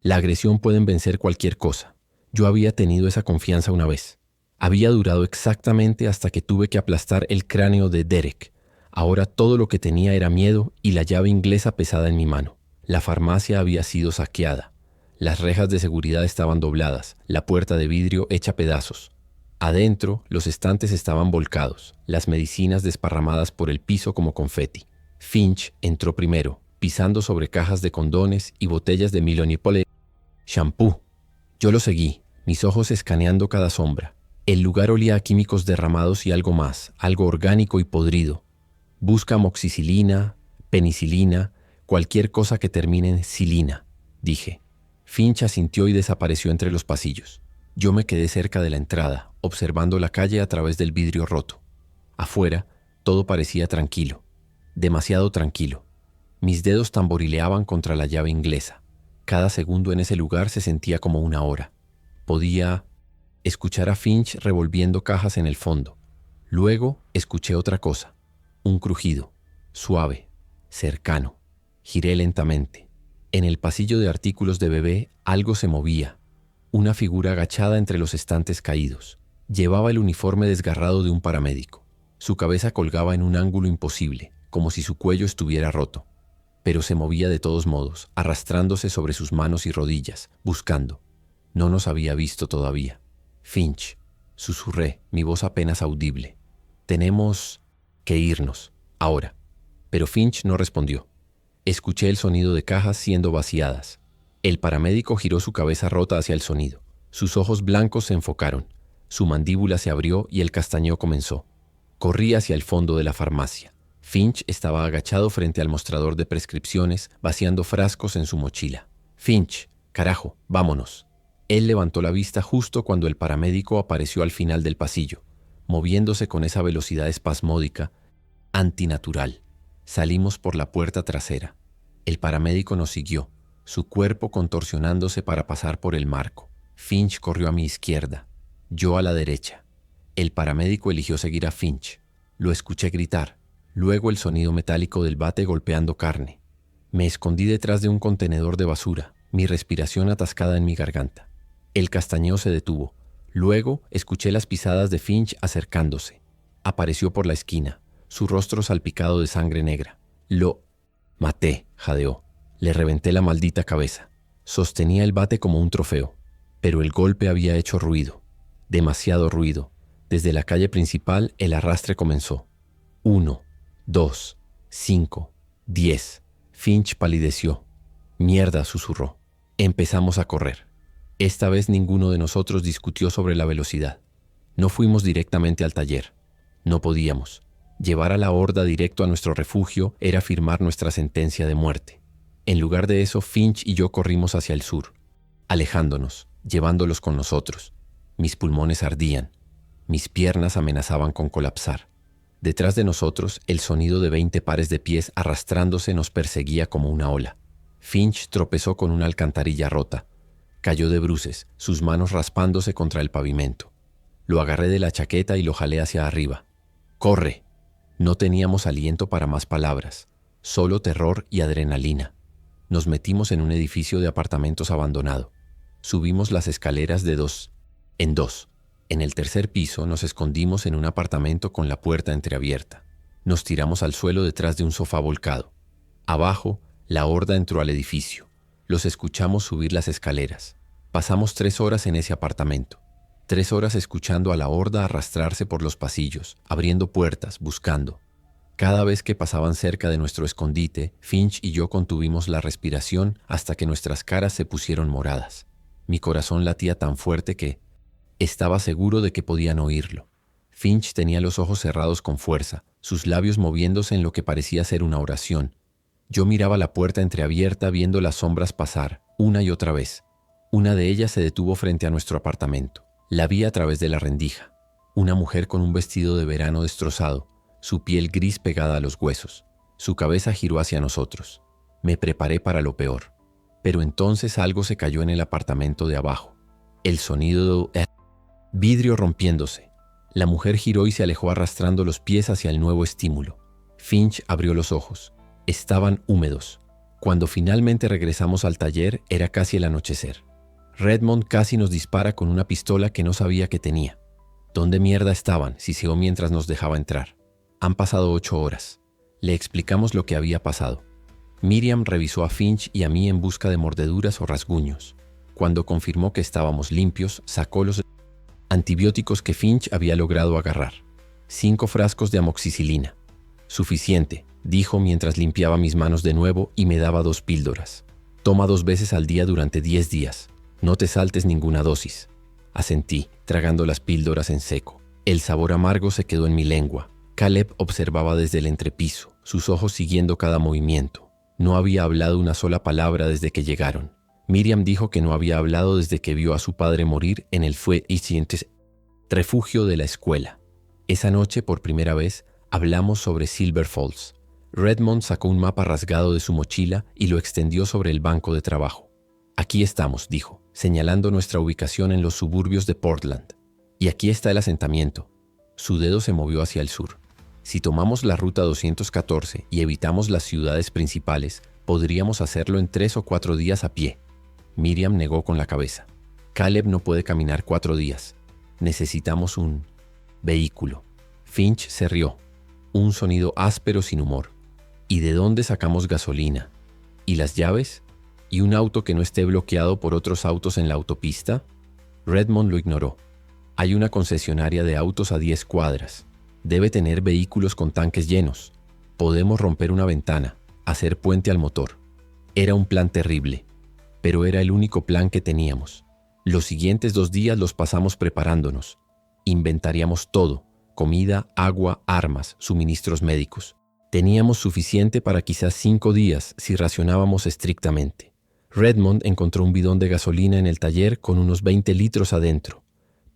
la agresión pueden vencer cualquier cosa. Yo había tenido esa confianza una vez. Había durado exactamente hasta que tuve que aplastar el cráneo de Derek. Ahora todo lo que tenía era miedo y la llave inglesa pesada en mi mano. La farmacia había sido saqueada. Las rejas de seguridad estaban dobladas, la puerta de vidrio hecha pedazos. Adentro, los estantes estaban volcados, las medicinas desparramadas por el piso como confeti. Finch entró primero, pisando sobre cajas de condones y botellas de Milonipole shampoo. Yo lo seguí, mis ojos escaneando cada sombra. El lugar olía a químicos derramados y algo más, algo orgánico y podrido. «Busca amoxicilina, penicilina, cualquier cosa que termine en silina», dije. Finch asintió y desapareció entre los pasillos. Yo me quedé cerca de la entrada, observando la calle a través del vidrio roto. Afuera, todo parecía tranquilo, demasiado tranquilo. Mis dedos tamborileaban contra la llave inglesa. Cada segundo en ese lugar se sentía como 1 hora. Podía escuchar a Finch revolviendo cajas en el fondo. Luego escuché otra cosa, un crujido, suave, cercano. Giré lentamente. En el pasillo de artículos de bebé algo se movía. Una figura agachada entre los estantes caídos. Llevaba el uniforme desgarrado de un paramédico. Su cabeza colgaba en un ángulo imposible, como si su cuello estuviera roto. Pero se movía de todos modos, arrastrándose sobre sus manos y rodillas, buscando. No nos había visto todavía. «Finch», susurré, mi voz apenas audible. «Tenemos que irnos, ahora». Pero Finch no respondió. Escuché el sonido de cajas siendo vaciadas. El paramédico giró su cabeza rota hacia el sonido. Sus ojos blancos se enfocaron. Su mandíbula se abrió y el castañeo comenzó. Corrí hacia el fondo de la farmacia. Finch estaba agachado frente al mostrador de prescripciones, vaciando frascos en su mochila. «Finch, carajo, vámonos». Él levantó la vista justo cuando el paramédico apareció al final del pasillo, moviéndose con esa velocidad espasmódica, antinatural. Salimos por la puerta trasera. El paramédico nos siguió, su cuerpo contorsionándose para pasar por el marco. Finch corrió a mi izquierda, yo a la derecha. El paramédico eligió seguir a Finch. Lo escuché gritar. Luego el sonido metálico del bate golpeando carne. Me escondí detrás de un contenedor de basura, mi respiración atascada en mi garganta. El castañeo se detuvo. Luego escuché las pisadas de Finch acercándose. Apareció por la esquina, su rostro salpicado de sangre negra. «Lo maté», jadeó. Le reventé la maldita cabeza. Sostenía el bate como un trofeo, pero el golpe había hecho ruido. Demasiado ruido. Desde la calle principal el arrastre comenzó. 1, 2, 5, 10. Finch palideció. «Mierda», susurró. Empezamos a correr. Esta vez ninguno de nosotros discutió sobre la velocidad. No fuimos directamente al taller. No podíamos. Llevar a la horda directo a nuestro refugio era firmar nuestra sentencia de muerte. En lugar de eso, Finch y yo corrimos hacia el sur, alejándonos, llevándolos con nosotros. Mis pulmones ardían. Mis piernas amenazaban con colapsar. Detrás de nosotros, el sonido de 20 pares de pies arrastrándose nos perseguía como una ola. Finch tropezó con una alcantarilla rota. Cayó de bruces, sus manos raspándose contra el pavimento. Lo agarré de la chaqueta y lo jalé hacia arriba. «¡Corre!». No teníamos aliento para más palabras, solo terror y adrenalina. Nos metimos en un edificio de apartamentos abandonado. Subimos las escaleras de 2 en 2. En el tercer piso nos escondimos en un apartamento con la puerta entreabierta. Nos tiramos al suelo detrás de un sofá volcado. Abajo, La horda entró al edificio. Los escuchamos subir las escaleras. Pasamos 3 horas en ese apartamento. 3 horas escuchando a la horda arrastrarse por los pasillos, abriendo puertas, buscando. Cada vez que pasaban cerca de nuestro escondite, Finch y yo contuvimos la respiración hasta que nuestras caras se pusieron moradas. Mi corazón latía tan fuerte que estaba seguro de que podían oírlo. Finch tenía los ojos cerrados con fuerza, sus labios moviéndose en lo que parecía ser una oración. Yo miraba la puerta entreabierta viendo las sombras pasar, una y otra vez. Una de ellas se detuvo frente a nuestro apartamento. La vi a través de la rendija. Una mujer con un vestido de verano destrozado, su piel gris pegada a los huesos. Su cabeza giró hacia nosotros. Me preparé para lo peor. Pero entonces algo se cayó en el apartamento de abajo. El sonido de vidrio rompiéndose. La mujer giró y se alejó arrastrando los pies hacia el nuevo estímulo. Finch abrió los ojos. Estaban húmedos. Cuando finalmente regresamos al taller, era casi el anochecer. Redmond casi nos dispara con una pistola que no sabía que tenía. ¿Dónde mierda estaban?, siseó mientras nos dejaba entrar. Han pasado 8 horas. Le explicamos lo que había pasado. Miriam revisó a Finch y a mí en busca de mordeduras o rasguños. Cuando confirmó que estábamos limpios, sacó los antibióticos que Finch había logrado agarrar. 5 frascos de amoxicilina. Suficiente, dijo mientras limpiaba mis manos de nuevo y me daba 2 píldoras. Toma 2 veces al día durante 10 días. No te saltes ninguna dosis. Asentí, tragando las píldoras en seco. El sabor amargo se quedó en mi lengua. Caleb observaba desde el entrepiso, sus ojos siguiendo cada movimiento. No había hablado una sola palabra desde que llegaron. Miriam dijo que no había hablado desde que vio a su padre morir en el refugio de la escuela. Esa noche, por primera vez, hablamos sobre Silver Falls. Redmond sacó un mapa rasgado de su mochila y lo extendió sobre el banco de trabajo. Aquí estamos, dijo, señalando nuestra ubicación en los suburbios de Portland. Y aquí está el asentamiento. Su dedo se movió hacia el sur. Si tomamos la ruta 214 y evitamos las ciudades principales, podríamos hacerlo en 3 o 4 días a pie. Miriam negó con la cabeza. Caleb no puede caminar 4 días. Necesitamos un vehículo. Finch se rió. Un sonido áspero sin humor. ¿Y de dónde sacamos gasolina? ¿Y las llaves? ¿Y un auto que no esté bloqueado por otros autos en la autopista? Redmond lo ignoró. Hay una concesionaria de autos a 10 cuadras. Debe tener vehículos con tanques llenos. Podemos romper una ventana, hacer puente al motor. Era un plan terrible, pero era el único plan que teníamos. Los siguientes 2 días los pasamos preparándonos. Inventaríamos todo: comida, agua, armas, suministros médicos. Teníamos suficiente para quizás 5 días si racionábamos estrictamente. Redmond encontró un bidón de gasolina en el taller con unos 20 litros adentro.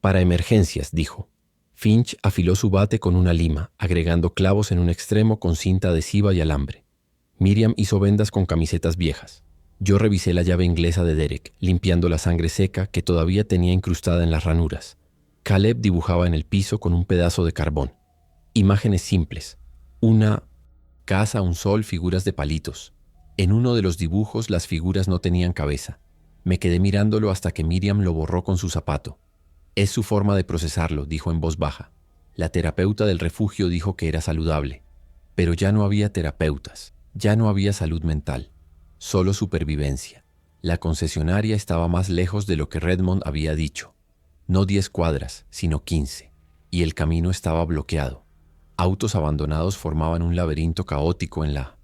Para emergencias, dijo. Finch afiló su bate con una lima, agregando clavos en un extremo con cinta adhesiva y alambre. Miriam hizo vendas con camisetas viejas. Yo revisé la llave inglesa de Derek, limpiando la sangre seca que todavía tenía incrustada en las ranuras. Caleb dibujaba en el piso con un pedazo de carbón. Imágenes simples. Una casa, un sol, figuras de palitos. En uno de los dibujos las figuras no tenían cabeza. Me quedé mirándolo hasta que Miriam lo borró con su zapato. Es su forma de procesarlo, dijo en voz baja. La terapeuta del refugio dijo que era saludable. Pero ya no había terapeutas, ya no había salud mental, solo supervivencia. La concesionaria estaba más lejos de lo que Redmond había dicho. No 10 cuadras, sino 15. Y el camino estaba bloqueado. Autos abandonados formaban un laberinto caótico en la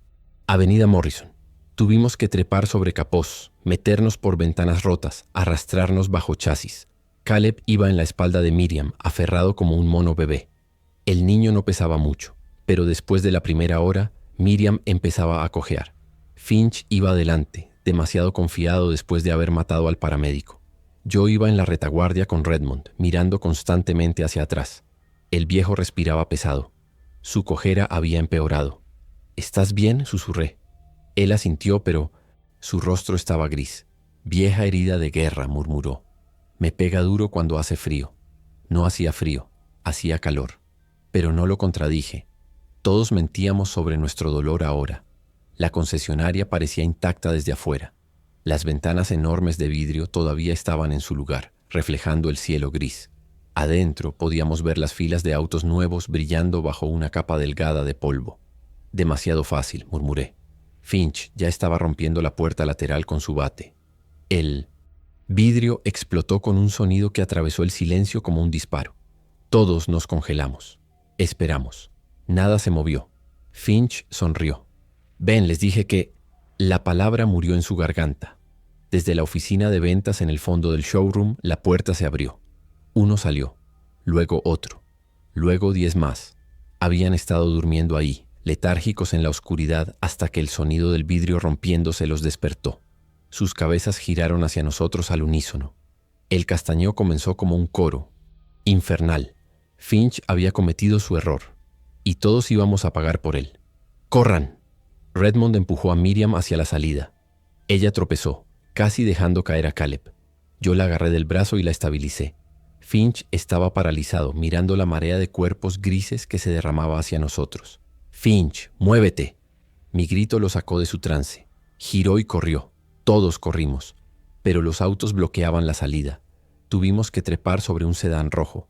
avenida Morrison. Tuvimos que trepar sobre capós, meternos por ventanas rotas, arrastrarnos bajo chasis. Caleb iba en la espalda de Miriam, aferrado como un mono bebé. El niño no pesaba mucho, pero después de la primera hora, Miriam empezaba a cojear. Finch iba adelante, demasiado confiado después de haber matado al paramédico. Yo iba en la retaguardia con Redmond, mirando constantemente hacia atrás. El viejo respiraba pesado. Su cojera había empeorado. «¿Estás bien?», susurré. Él asintió, pero su rostro estaba gris. «Vieja herida de guerra», murmuró. «Me pega duro cuando hace frío». No hacía frío, hacía calor. Pero no lo contradije. Todos mentíamos sobre nuestro dolor ahora. La concesionaria parecía intacta desde afuera. Las ventanas enormes de vidrio todavía estaban en su lugar, reflejando el cielo gris. Adentro podíamos ver las filas de autos nuevos brillando bajo una capa delgada de polvo. «Demasiado fácil», murmuré. Finch ya estaba rompiendo la puerta lateral con su bate. El vidrio explotó con un sonido que atravesó el silencio como un disparo. Todos nos congelamos. Esperamos. Nada se movió. Finch sonrió. «Ven, les dije que...». La palabra murió en su garganta. Desde la oficina de ventas en el fondo del showroom, la puerta se abrió. Uno salió, luego otro, luego 10 más. Habían estado durmiendo ahí, letárgicos en la oscuridad, hasta que el sonido del vidrio rompiéndose los despertó. Sus cabezas giraron hacia nosotros al unísono. El castañeo comenzó como un coro. Infernal. Finch había cometido su error, y todos íbamos a pagar por él. «¡Corran!». Redmond empujó a Miriam hacia la salida. Ella tropezó, casi dejando caer a Caleb. Yo la agarré del brazo y la estabilicé. Finch estaba paralizado, mirando la marea de cuerpos grises que se derramaba hacia nosotros. «Finch, muévete». Mi grito lo sacó de su trance. Giró y corrió. Todos corrimos, pero los autos bloqueaban la salida. Tuvimos que trepar sobre un sedán rojo.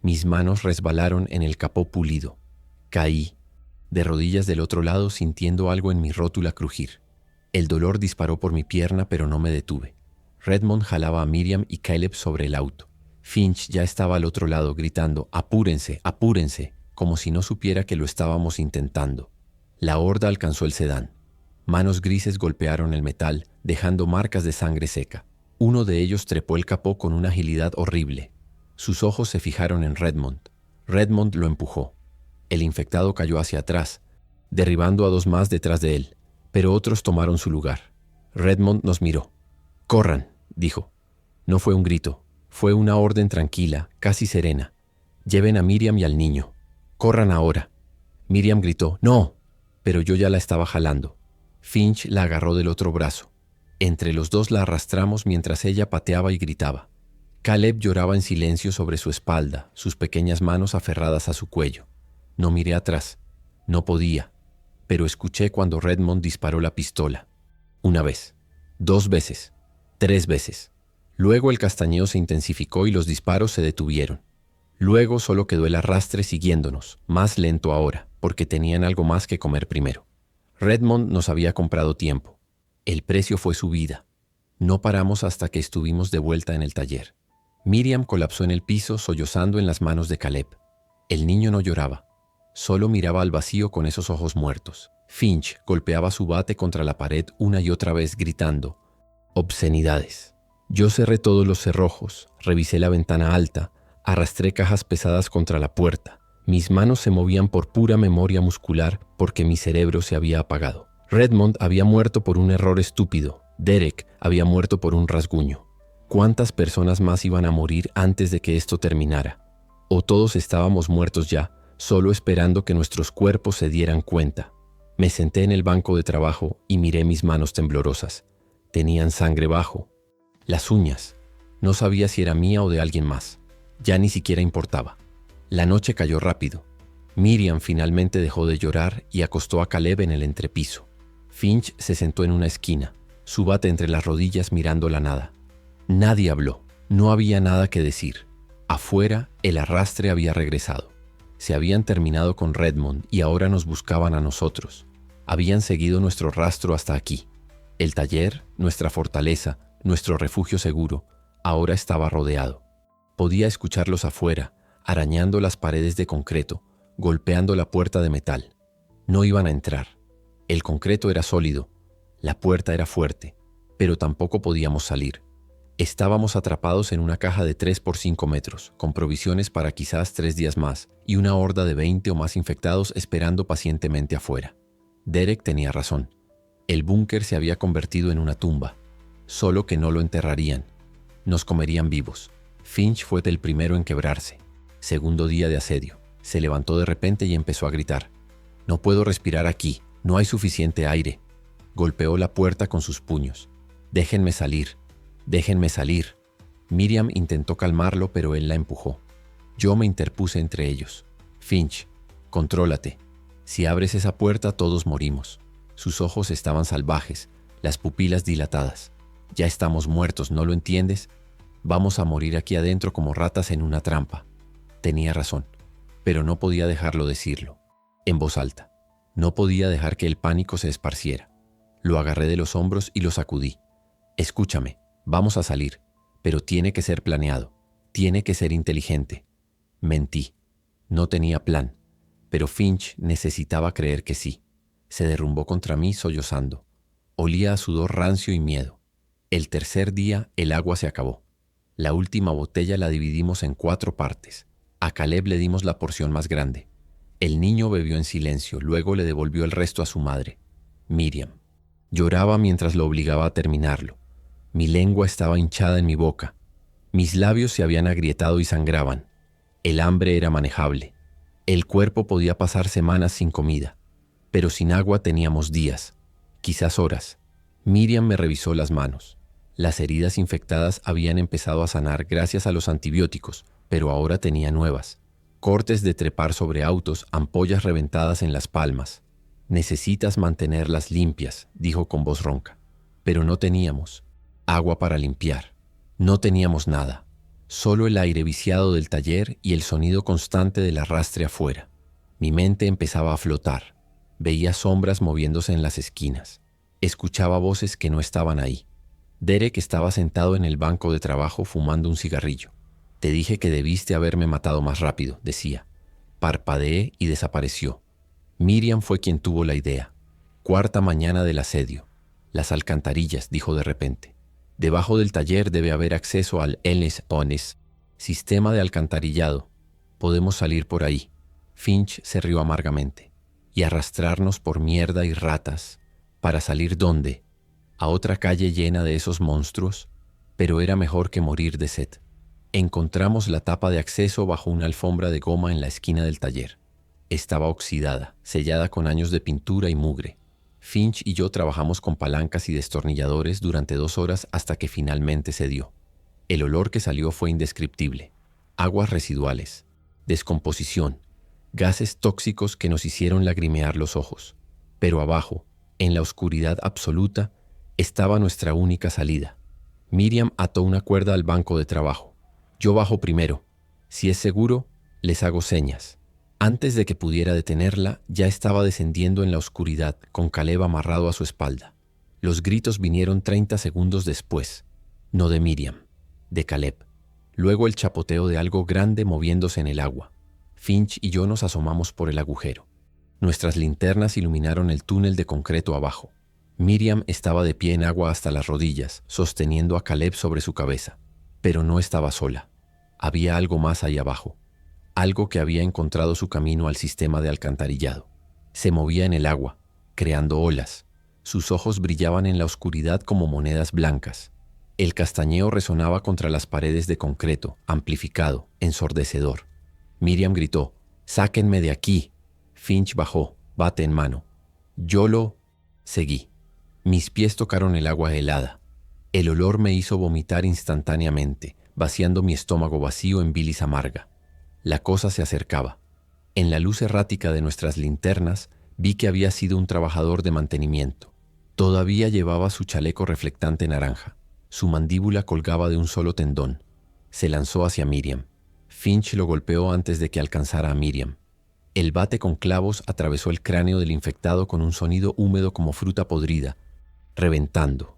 Mis manos resbalaron en el capó pulido. Caí, de rodillas del otro lado, sintiendo algo en mi rótula crujir. El dolor disparó por mi pierna, pero no me detuve. Redmond jalaba a Miriam y Caleb sobre el auto. Finch ya estaba al otro lado, gritando «¡Apúrense, apúrense!», como si no supiera que lo estábamos intentando. La horda alcanzó el sedán. Manos grises golpearon el metal, dejando marcas de sangre seca. Uno de ellos trepó el capó con una agilidad horrible. Sus ojos se fijaron en Redmond. Redmond lo empujó. El infectado cayó hacia atrás, derribando a 2 más detrás de él, pero otros tomaron su lugar. Redmond nos miró. «Corran», dijo. No fue un grito, fue una orden tranquila, casi serena. «Lleven a Miriam y al niño. Corran ahora». Miriam gritó «¡No!», pero yo ya la estaba jalando. Finch la agarró del otro brazo. Entre los dos la arrastramos mientras ella pateaba y gritaba. Caleb lloraba en silencio sobre su espalda, sus pequeñas manos aferradas a su cuello. No miré atrás. No podía. Pero escuché cuando Redmond disparó la pistola. 1 vez, 2 veces, 3 veces. Luego el castañeo se intensificó y los disparos se detuvieron. Luego solo quedó el arrastre siguiéndonos, más lento ahora, porque tenían algo más que comer primero. Redmond nos había comprado tiempo. El precio fue su vida. No paramos hasta que estuvimos de vuelta en el taller. Miriam colapsó en el piso, sollozando en las manos de Caleb. El niño no lloraba. Solo miraba al vacío con esos ojos muertos. Finch golpeaba su bate contra la pared una y otra vez, gritando obscenidades. Yo cerré todos los cerrojos, revisé la ventana alta, arrastré cajas pesadas contra la puerta. Mis manos se movían por pura memoria muscular porque mi cerebro se había apagado. Redmond había muerto por un error estúpido. Derek había muerto por un rasguño. ¿Cuántas personas más iban a morir antes de que esto terminara? ¿O todos estábamos muertos ya, solo esperando que nuestros cuerpos se dieran cuenta? Me senté en el banco de trabajo y miré mis manos temblorosas. Tenían sangre bajo. Las uñas. No sabía si era mía o de alguien más. Ya ni siquiera importaba. La noche cayó rápido. Miriam finalmente dejó de llorar y acostó a Caleb en el entrepiso. Finch se sentó en una esquina, su bate entre las rodillas, mirando la nada. Nadie habló. No había nada que decir. Afuera, el arrastre había regresado. Se habían terminado con Redmond y ahora nos buscaban a nosotros. Habían seguido nuestro rastro hasta aquí. El taller, nuestra fortaleza, nuestro refugio seguro, ahora estaba rodeado. Podía escucharlos afuera, arañando las paredes de concreto, golpeando la puerta de metal. No iban a entrar. El concreto era sólido, la puerta era fuerte, pero tampoco podíamos salir. Estábamos atrapados en una caja de 3 por 5 metros, con provisiones para quizás 3 días más, y una horda de 20 o más infectados esperando pacientemente afuera. Derek tenía razón. El búnker se había convertido en una tumba, solo que no lo enterrarían. Nos comerían vivos. Finch fue el primero en quebrarse. Segundo día de asedio. Se levantó de repente y empezó a gritar. «No puedo respirar aquí, no hay suficiente aire». Golpeó la puerta con sus puños. «Déjenme salir, déjenme salir». Miriam intentó calmarlo, pero él la empujó. Yo me interpuse entre ellos. «Finch, contrólate. Si abres esa puerta, todos morimos». Sus ojos estaban salvajes, las pupilas dilatadas. «Ya estamos muertos, ¿no lo entiendes? Vamos a morir aquí adentro como ratas en una trampa». Tenía razón, pero no podía dejarlo decirlo. En voz alta. No podía dejar que el pánico se esparciera. Lo agarré de los hombros y lo sacudí. Escúchame, vamos a salir, pero tiene que ser planeado, tiene que ser inteligente. Mentí. No tenía plan, pero Finch necesitaba creer que sí. Se derrumbó contra mí sollozando. Olía a sudor rancio y miedo. El tercer día el agua se acabó. La última botella la dividimos en 4 partes. A Caleb le dimos la porción más grande. El niño bebió en silencio, luego le devolvió el resto a su madre, Miriam. Lloraba mientras lo obligaba a terminarlo. Mi lengua estaba hinchada en mi boca. Mis labios se habían agrietado y sangraban. El hambre era manejable. El cuerpo podía pasar semanas sin comida, pero sin agua teníamos días, quizás horas. Miriam me revisó las manos. Las heridas infectadas habían empezado a sanar gracias a los antibióticos, pero ahora tenía nuevas. Cortes de trepar sobre autos, ampollas reventadas en las palmas. Necesitas mantenerlas limpias, dijo con voz ronca. Pero no teníamos agua para limpiar. No teníamos nada. Solo el aire viciado del taller y el sonido constante del arrastre afuera. Mi mente empezaba a flotar. Veía sombras moviéndose en las esquinas. Escuchaba voces que no estaban ahí. Derek estaba sentado en el banco de trabajo fumando un cigarrillo. Te dije que debiste haberme matado más rápido, decía. Parpadeé y desapareció. Miriam fue quien tuvo la idea. 4ª mañana del asedio. Las alcantarillas, dijo de repente. Debajo del taller debe haber acceso al LS-ONES, sistema de alcantarillado. Podemos salir por ahí. Finch se rió amargamente. Y arrastrarnos por mierda y ratas. ¿Para salir dónde? ¿A otra calle llena de esos monstruos? Pero era mejor que morir de sed. Encontramos la tapa de acceso bajo una alfombra de goma en la esquina del taller. Estaba oxidada, sellada con años de pintura y mugre. Finch y yo trabajamos con palancas y destornilladores durante 2 horas hasta que finalmente cedió. El olor que salió fue indescriptible. Aguas residuales, descomposición, gases tóxicos que nos hicieron lagrimear los ojos. Pero abajo, en la oscuridad absoluta, estaba nuestra única salida. Miriam ató una cuerda al banco de trabajo. Yo bajo primero. Si es seguro, les hago señas. Antes de que pudiera detenerla, ya estaba descendiendo en la oscuridad, con Caleb amarrado a su espalda. Los gritos vinieron 30 segundos después. No de Miriam, de Caleb. Luego el chapoteo de algo grande moviéndose en el agua. Finch y yo nos asomamos por el agujero. Nuestras linternas iluminaron el túnel de concreto abajo. Miriam estaba de pie en agua hasta las rodillas, sosteniendo a Caleb sobre su cabeza. Pero no estaba sola. Había algo más ahí abajo. Algo que había encontrado su camino al sistema de alcantarillado. Se movía en el agua, creando olas. Sus ojos brillaban en la oscuridad como monedas blancas. El castañeo resonaba contra las paredes de concreto, amplificado, ensordecedor. Miriam gritó, «¡Sáquenme de aquí!». Finch bajó, bate en mano. Yo lo seguí. Mis pies tocaron el agua helada. El olor me hizo vomitar instantáneamente, vaciando mi estómago vacío en bilis amarga. La cosa se acercaba. En la luz errática de nuestras linternas vi que había sido un trabajador de mantenimiento. Todavía llevaba su chaleco reflectante naranja. Su mandíbula colgaba de un solo tendón. Se lanzó hacia Miriam. Finch lo golpeó antes de que alcanzara a Miriam. El bate con clavos atravesó el cráneo del infectado con un sonido húmedo como fruta podrida, reventando.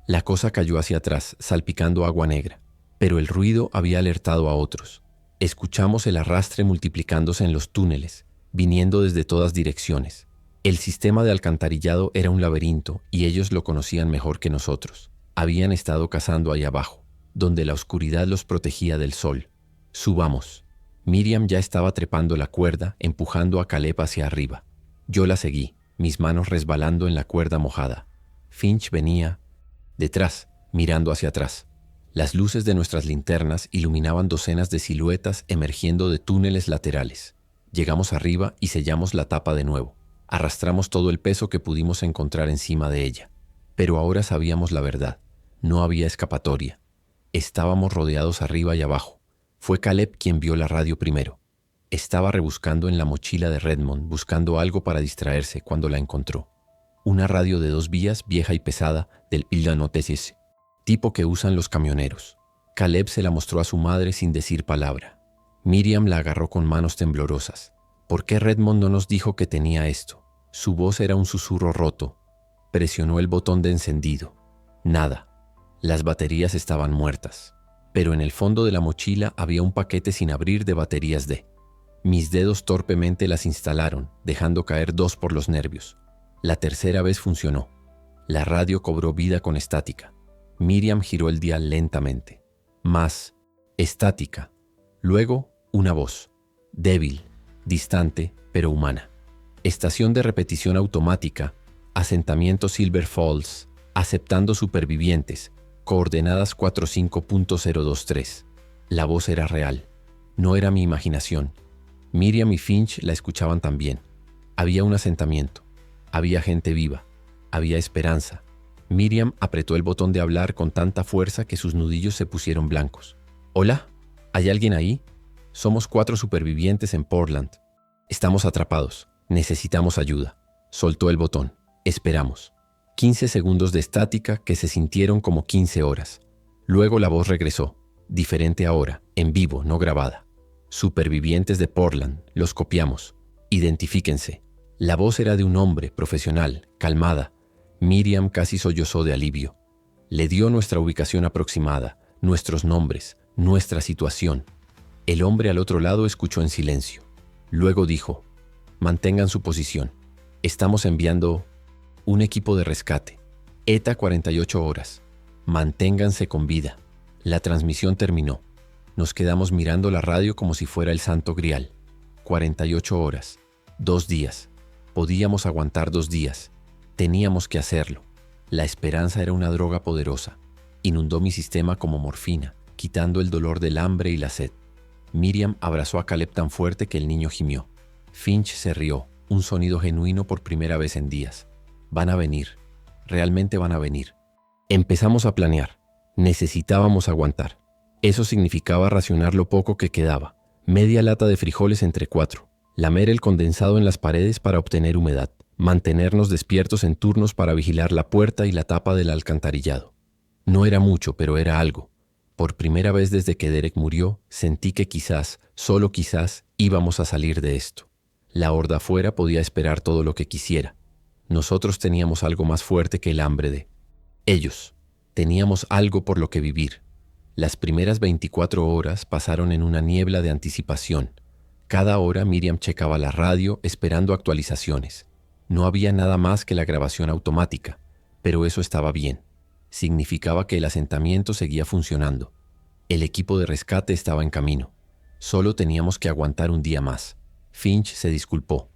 La cosa cayó hacia atrás, salpicando agua negra, pero el ruido había alertado a otros. Escuchamos el arrastre multiplicándose en los túneles, viniendo desde todas direcciones. El sistema de alcantarillado era un laberinto y ellos lo conocían mejor que nosotros. Habían estado cazando ahí abajo, donde la oscuridad los protegía del sol. Subamos. Miriam ya estaba trepando la cuerda, empujando a Caleb hacia arriba. Yo la seguí, mis manos resbalando en la cuerda mojada. Finch venía detrás, mirando hacia atrás. Las luces de nuestras linternas iluminaban docenas de siluetas emergiendo de túneles laterales. Llegamos arriba y sellamos la tapa de nuevo. Arrastramos todo el peso que pudimos encontrar encima de ella. Pero ahora sabíamos la verdad. No había escapatoria. Estábamos rodeados arriba y abajo. Fue Caleb quien vio la radio primero. Estaba rebuscando en la mochila de Redmond, buscando algo para distraerse cuando la encontró. Una radio de 2 vías, vieja y pesada, del Illanotesis, tipo que usan los camioneros. Caleb se la mostró a su madre sin decir palabra. Miriam la agarró con manos temblorosas. ¿Por qué Redmond no nos dijo que tenía esto? Su voz era un susurro roto. Presionó el botón de encendido. Nada. Las baterías estaban muertas. Pero en el fondo de la mochila había un paquete sin abrir de baterías D. Mis dedos torpemente las instalaron, dejando caer 2 por los nervios. La tercera vez funcionó. La radio cobró vida con estática. Miriam giró el dial lentamente. Más estática. Luego, una voz. Débil, distante, pero humana. Estación de repetición automática. Asentamiento Silver Falls. Aceptando supervivientes. Coordenadas 45.023. La voz era real. No era mi imaginación. Miriam y Finch la escuchaban también. Había un asentamiento. Había gente viva. Había esperanza. Miriam apretó el botón de hablar con tanta fuerza que sus nudillos se pusieron blancos. «Hola, ¿hay alguien ahí? Somos 4 supervivientes en Portland. Estamos atrapados. Necesitamos ayuda». Soltó el botón. Esperamos. 15 segundos de estática que se sintieron como 15 horas. Luego la voz regresó. Diferente ahora, en vivo, no grabada. «Supervivientes de Portland, los copiamos. Identifíquense». La voz era de un hombre profesional, calmada. Miriam casi sollozó de alivio. Le dio nuestra ubicación aproximada, nuestros nombres, nuestra situación. El hombre al otro lado escuchó en silencio. Luego dijo: «Mantengan su posición. Estamos enviando un equipo de rescate. ETA 48 horas. Manténganse con vida». La transmisión terminó. Nos quedamos mirando la radio como si fuera el Santo Grial. 48 horas. 2 días. Podíamos aguantar 2 días. Teníamos que hacerlo. La esperanza era una droga poderosa. Inundó mi sistema como morfina, quitando el dolor del hambre y la sed. Miriam abrazó a Caleb tan fuerte que el niño gimió. Finch se rió, un sonido genuino por primera vez en días. Van a venir. Realmente van a venir. Empezamos a planear. Necesitábamos aguantar. Eso significaba racionar lo poco que quedaba. Media lata de frijoles entre 4. Lamer el condensado en las paredes para obtener humedad. Mantenernos despiertos en turnos para vigilar la puerta y la tapa del alcantarillado. No era mucho, pero era algo. Por primera vez desde que Derek murió, sentí que quizás, solo quizás, íbamos a salir de esto. La horda afuera podía esperar todo lo que quisiera. Nosotros teníamos algo más fuerte que el hambre de ellos. Teníamos algo por lo que vivir. Las primeras 24 horas pasaron en una niebla de anticipación. Cada hora Miriam checaba la radio esperando actualizaciones. No había nada más que la grabación automática, pero eso estaba bien. Significaba que el asentamiento seguía funcionando. El equipo de rescate estaba en camino. Solo teníamos que aguantar un día más. Finch se disculpó.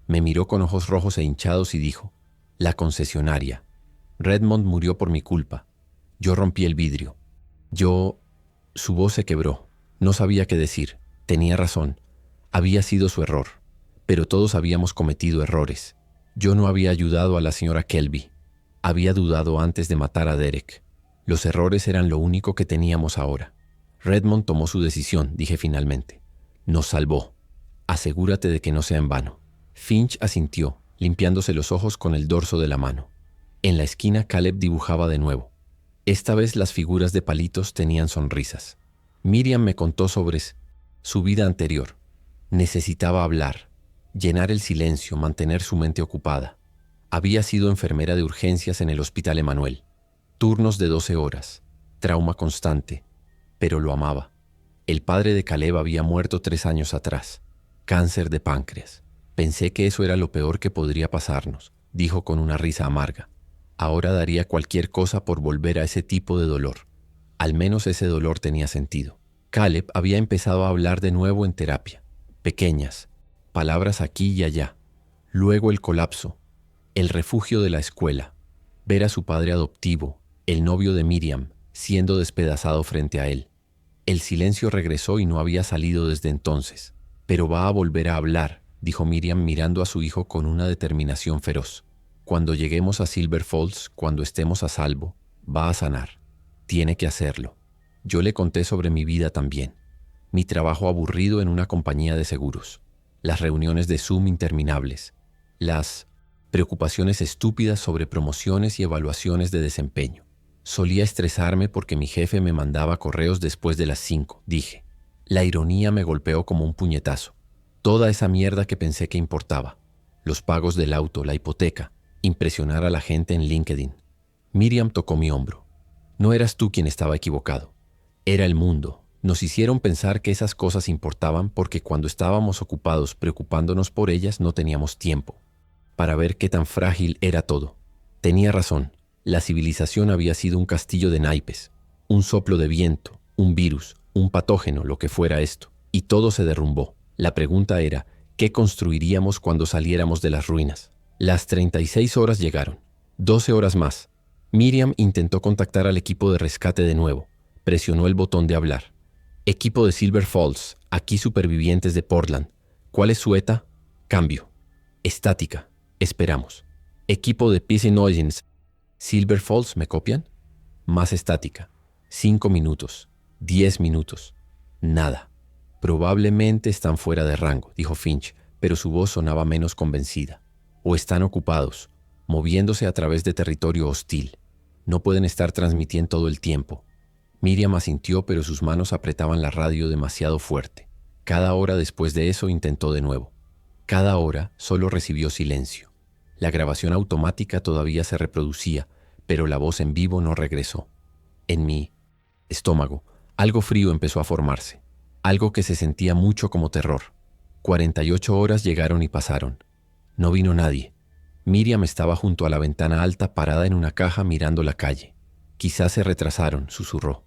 Me miró con ojos rojos e hinchados y dijo: «La concesionaria. Redmond murió por mi culpa. Yo rompí el vidrio. Su voz se quebró. No sabía qué decir. Tenía razón. Había sido su error. Pero todos habíamos cometido errores. Yo no había ayudado a la señora Kelby. Había dudado antes de matar a Derek. Los errores eran lo único que teníamos ahora. Redmond tomó su decisión», dije finalmente. «Nos salvó. Asegúrate de que no sea en vano». Finch asintió, limpiándose los ojos con el dorso de la mano. En la esquina Caleb dibujaba de nuevo. Esta vez las figuras de palitos tenían sonrisas. Miriam me contó sobre su vida anterior. Necesitaba hablar, llenar el silencio, mantener su mente ocupada. Había sido enfermera de urgencias en el Hospital Emanuel. Turnos de 12 horas, trauma constante, pero lo amaba. El padre de Caleb había muerto 3 años atrás, cáncer de páncreas. Pensé que eso era lo peor que podría pasarnos, dijo con una risa amarga. Ahora daría cualquier cosa por volver a ese tipo de dolor. Al menos ese dolor tenía sentido. Caleb había empezado a hablar de nuevo en terapia. Pequeñas, palabras aquí y allá. Luego el colapso, el refugio de la escuela, ver a su padre adoptivo, el novio de Miriam, siendo despedazado frente a él. El silencio regresó y no había salido desde entonces. «Pero va a volver a hablar», dijo Miriam mirando a su hijo con una determinación feroz. «Cuando lleguemos a Silver Falls, cuando estemos a salvo, va a sanar. Tiene que hacerlo». Yo le conté sobre mi vida también. Mi trabajo aburrido en una compañía de seguros. Las reuniones de Zoom interminables. Las preocupaciones estúpidas sobre promociones y evaluaciones de desempeño. Solía estresarme porque mi jefe me mandaba correos después de las 5, dije. La ironía me golpeó como un puñetazo. Toda esa mierda que pensé que importaba. Los pagos del auto, la hipoteca. Impresionar a la gente en LinkedIn. Miriam tocó mi hombro. No eras tú quien estaba equivocado. Era el mundo. Nos hicieron pensar que esas cosas importaban porque cuando estábamos ocupados preocupándonos por ellas no teníamos tiempo para ver qué tan frágil era todo. Tenía razón. La civilización había sido un castillo de naipes, un soplo de viento, un virus, un patógeno, lo que fuera esto. Y todo se derrumbó. La pregunta era, ¿qué construiríamos cuando saliéramos de las ruinas? Las 36 horas llegaron. 12 horas más. Miriam intentó contactar al equipo de rescate de nuevo. Presionó el botón de hablar. Equipo de Silver Falls, aquí supervivientes de Portland. ¿Cuál es su ETA? Cambio. Estática. Esperamos. Equipo de Peace Noyens. Silver Falls, ¿me copian? Más estática. 5 minutos. 10 minutos. Nada. Probablemente están fuera de rango, dijo Finch, pero su voz sonaba menos convencida. O están ocupados, moviéndose a través de territorio hostil. No pueden estar transmitiendo todo el tiempo. Miriam asintió, pero sus manos apretaban la radio demasiado fuerte. Cada hora después de eso intentó de nuevo. Cada hora solo recibió silencio. La grabación automática todavía se reproducía, pero la voz en vivo no regresó. En mi estómago, algo frío empezó a formarse, algo que se sentía mucho como terror. 48 horas llegaron y pasaron. No vino nadie. Miriam estaba junto a la ventana alta parada en una caja mirando la calle. Quizás se retrasaron, susurró.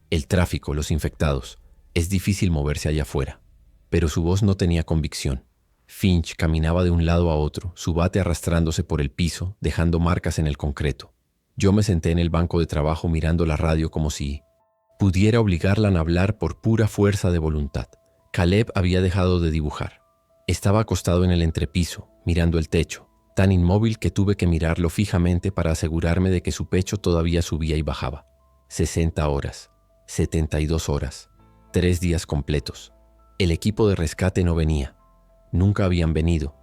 El tráfico, los infectados. Es difícil moverse allá afuera. Pero su voz no tenía convicción. Finch caminaba de un lado a otro, su bate arrastrándose por el piso, dejando marcas en el concreto. Yo me senté en el banco de trabajo mirando la radio como si pudiera obligarla a hablar por pura fuerza de voluntad. Caleb había dejado de dibujar. Estaba acostado en el entrepiso, mirando el techo, tan inmóvil que tuve que mirarlo fijamente para asegurarme de que su pecho todavía subía y bajaba. 60 horas, 72 horas, 3 días completos. El equipo de rescate no venía. Nunca habían venido,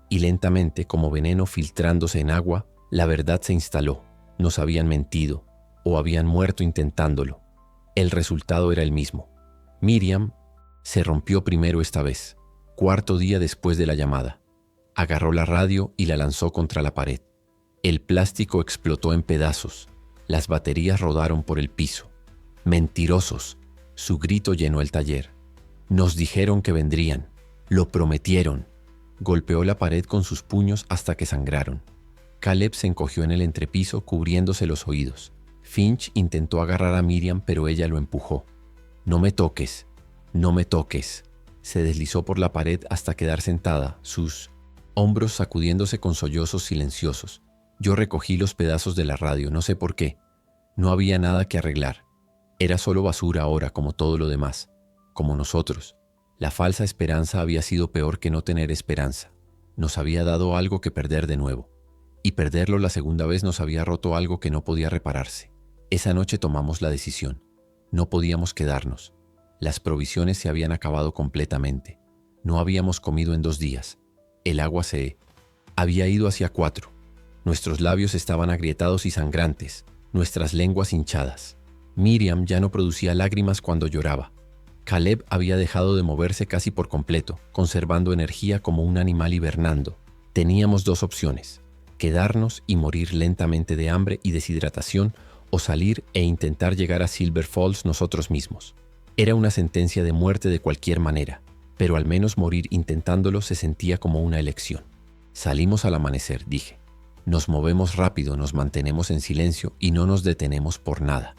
y lentamente, como veneno filtrándose en agua, la verdad se instaló. Nos habían mentido, o habían muerto intentándolo. El resultado era el mismo. Miriam se rompió primero esta vez, cuarto día después de la llamada. Agarró la radio y la lanzó contra la pared. El plástico explotó en pedazos. Las baterías rodaron por el piso. Mentirosos. Su grito llenó el taller. Nos dijeron que vendrían. Lo prometieron. Golpeó la pared con sus puños hasta que sangraron. Caleb se encogió en el entrepiso cubriéndose los oídos. Finch intentó agarrar a Miriam, pero ella lo empujó. No me toques, no me toques. Se deslizó por la pared hasta quedar sentada, sus hombros sacudiéndose con sollozos silenciosos. Yo recogí los pedazos de la radio, no sé por qué. No había nada que arreglar. Era solo basura ahora, como todo lo demás, como nosotros. La falsa esperanza había sido peor que no tener esperanza. Nos había dado algo que perder de nuevo. Y perderlo la segunda vez nos había roto algo que no podía repararse. Esa noche tomamos la decisión. No podíamos quedarnos. Las provisiones se habían acabado completamente. No habíamos comido en 2 días. El agua se había ido hacia 4. Nuestros labios estaban agrietados y sangrantes, nuestras lenguas hinchadas. Miriam ya no producía lágrimas cuando lloraba. Caleb había dejado de moverse casi por completo, conservando energía como un animal hibernando. Teníamos 2 opciones: quedarnos y morir lentamente de hambre y deshidratación, o salir e intentar llegar a Silver Falls nosotros mismos. Era una sentencia de muerte de cualquier manera, pero al menos morir intentándolo se sentía como una elección. Salimos al amanecer, dije. Nos movemos rápido, nos mantenemos en silencio y no nos detenemos por nada.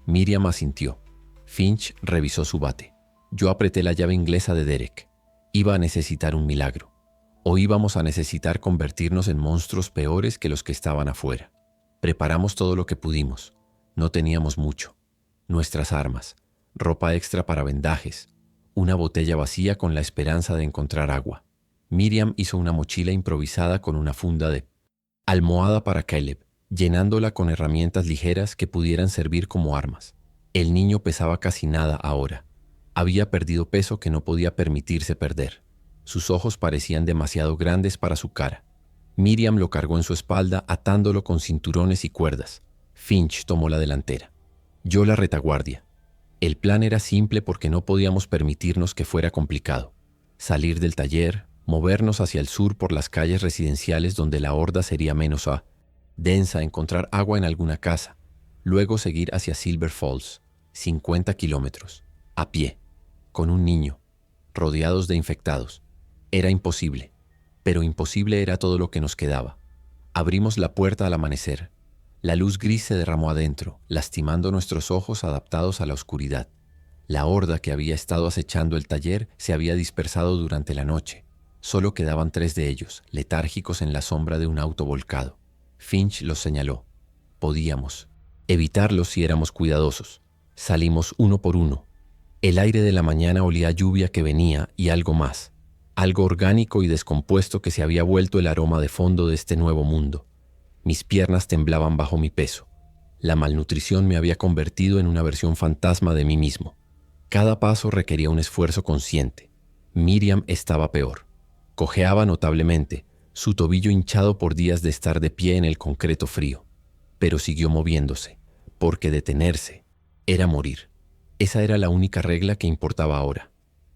Miriam asintió. Finch revisó su bate. Yo apreté la llave inglesa de Derek. Iba a necesitar un milagro. O íbamos a necesitar convertirnos en monstruos peores que los que estaban afuera. Preparamos todo lo que pudimos. No teníamos mucho. Nuestras armas, ropa extra para vendajes, una botella vacía con la esperanza de encontrar agua. Miriam hizo una mochila improvisada con una funda de almohada para Caleb, llenándola con herramientas ligeras que pudieran servir como armas. El niño pesaba casi nada ahora. Había perdido peso que no podía permitirse perder. Sus ojos parecían demasiado grandes para su cara. Miriam lo cargó en su espalda atándolo con cinturones y cuerdas. Finch tomó la delantera. Yo la retaguardia. El plan era simple porque no podíamos permitirnos que fuera complicado. Salir del taller, movernos hacia el sur por las calles residenciales donde la horda sería menos densa, encontrar agua en alguna casa, luego seguir hacia Silver Falls, 50 kilómetros, a pie, con un niño, rodeados de infectados. Era imposible, pero imposible era todo lo que nos quedaba. Abrimos la puerta al amanecer. La luz gris se derramó adentro, lastimando nuestros ojos adaptados a la oscuridad. La horda que había estado acechando el taller se había dispersado durante la noche. Solo quedaban 3 de ellos, letárgicos en la sombra de un auto volcado. Finch los señaló. Podíamos evitarlos si éramos cuidadosos. Salimos uno por uno. El aire de la mañana olía a lluvia que venía y algo más. Algo orgánico y descompuesto que se había vuelto el aroma de fondo de este nuevo mundo. Mis piernas temblaban bajo mi peso. La malnutrición me había convertido en una versión fantasma de mí mismo. Cada paso requería un esfuerzo consciente. Miriam estaba peor. Cojeaba notablemente, su tobillo hinchado por días de estar de pie en el concreto frío. Pero siguió moviéndose, porque detenerse era morir. Esa era la única regla que importaba ahora.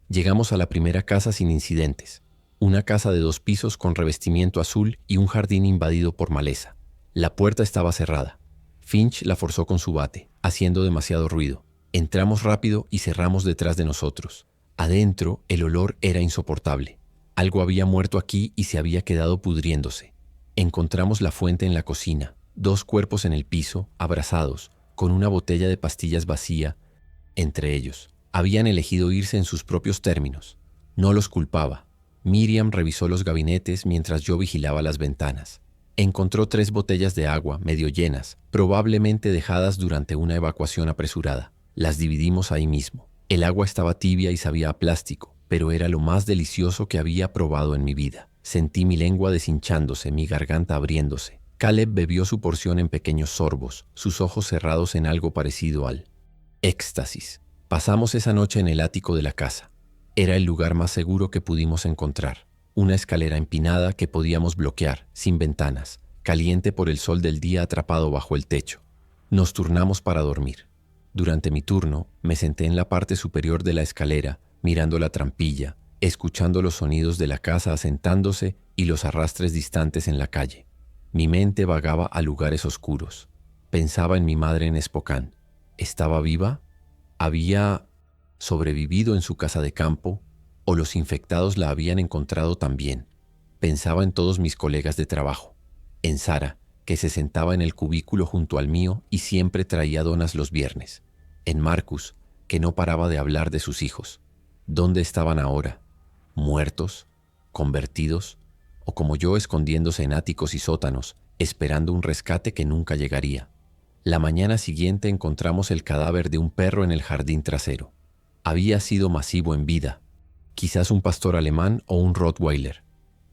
Llegamos a la primera casa sin incidentes. Una casa de 2 pisos con revestimiento azul y un jardín invadido por maleza. La puerta estaba cerrada. Finch la forzó con su bate, haciendo demasiado ruido. Entramos rápido y cerramos detrás de nosotros. Adentro, el olor era insoportable. Algo había muerto aquí y se había quedado pudriéndose. Encontramos la fuente en la cocina, 2 cuerpos en el piso, abrazados, con una botella de pastillas vacía entre ellos. Habían elegido irse en sus propios términos. No los culpaba. Miriam revisó los gabinetes mientras yo vigilaba las ventanas. Encontró 3 botellas de agua medio llenas, probablemente dejadas durante una evacuación apresurada. Las dividimos ahí mismo. El agua estaba tibia y sabía a plástico, pero era lo más delicioso que había probado en mi vida. Sentí mi lengua deshinchándose, mi garganta abriéndose. Caleb bebió su porción en pequeños sorbos, sus ojos cerrados en algo parecido al éxtasis. Pasamos esa noche en el ático de la casa. Era el lugar más seguro que pudimos encontrar. Una escalera empinada que podíamos bloquear, sin ventanas, caliente por el sol del día atrapado bajo el techo. Nos turnamos para dormir. Durante mi turno, me senté en la parte superior de la escalera, mirando la trampilla, escuchando los sonidos de la casa asentándose y los arrastres distantes en la calle. Mi mente vagaba a lugares oscuros. Pensaba en mi madre en Spokane. ¿Estaba viva? ¿Había sobrevivido en su casa de campo? ¿O los infectados la habían encontrado también? Pensaba en todos mis colegas de trabajo. En Sara, que se sentaba en el cubículo junto al mío y siempre traía donas los viernes. En Marcus, que no paraba de hablar de sus hijos. ¿Dónde estaban ahora? ¿Muertos? ¿Convertidos? ¿O como yo escondiéndose en áticos y sótanos, esperando un rescate que nunca llegaría? La mañana siguiente encontramos el cadáver de un perro en el jardín trasero. Había sido masivo en vida, quizás un pastor alemán o un rottweiler.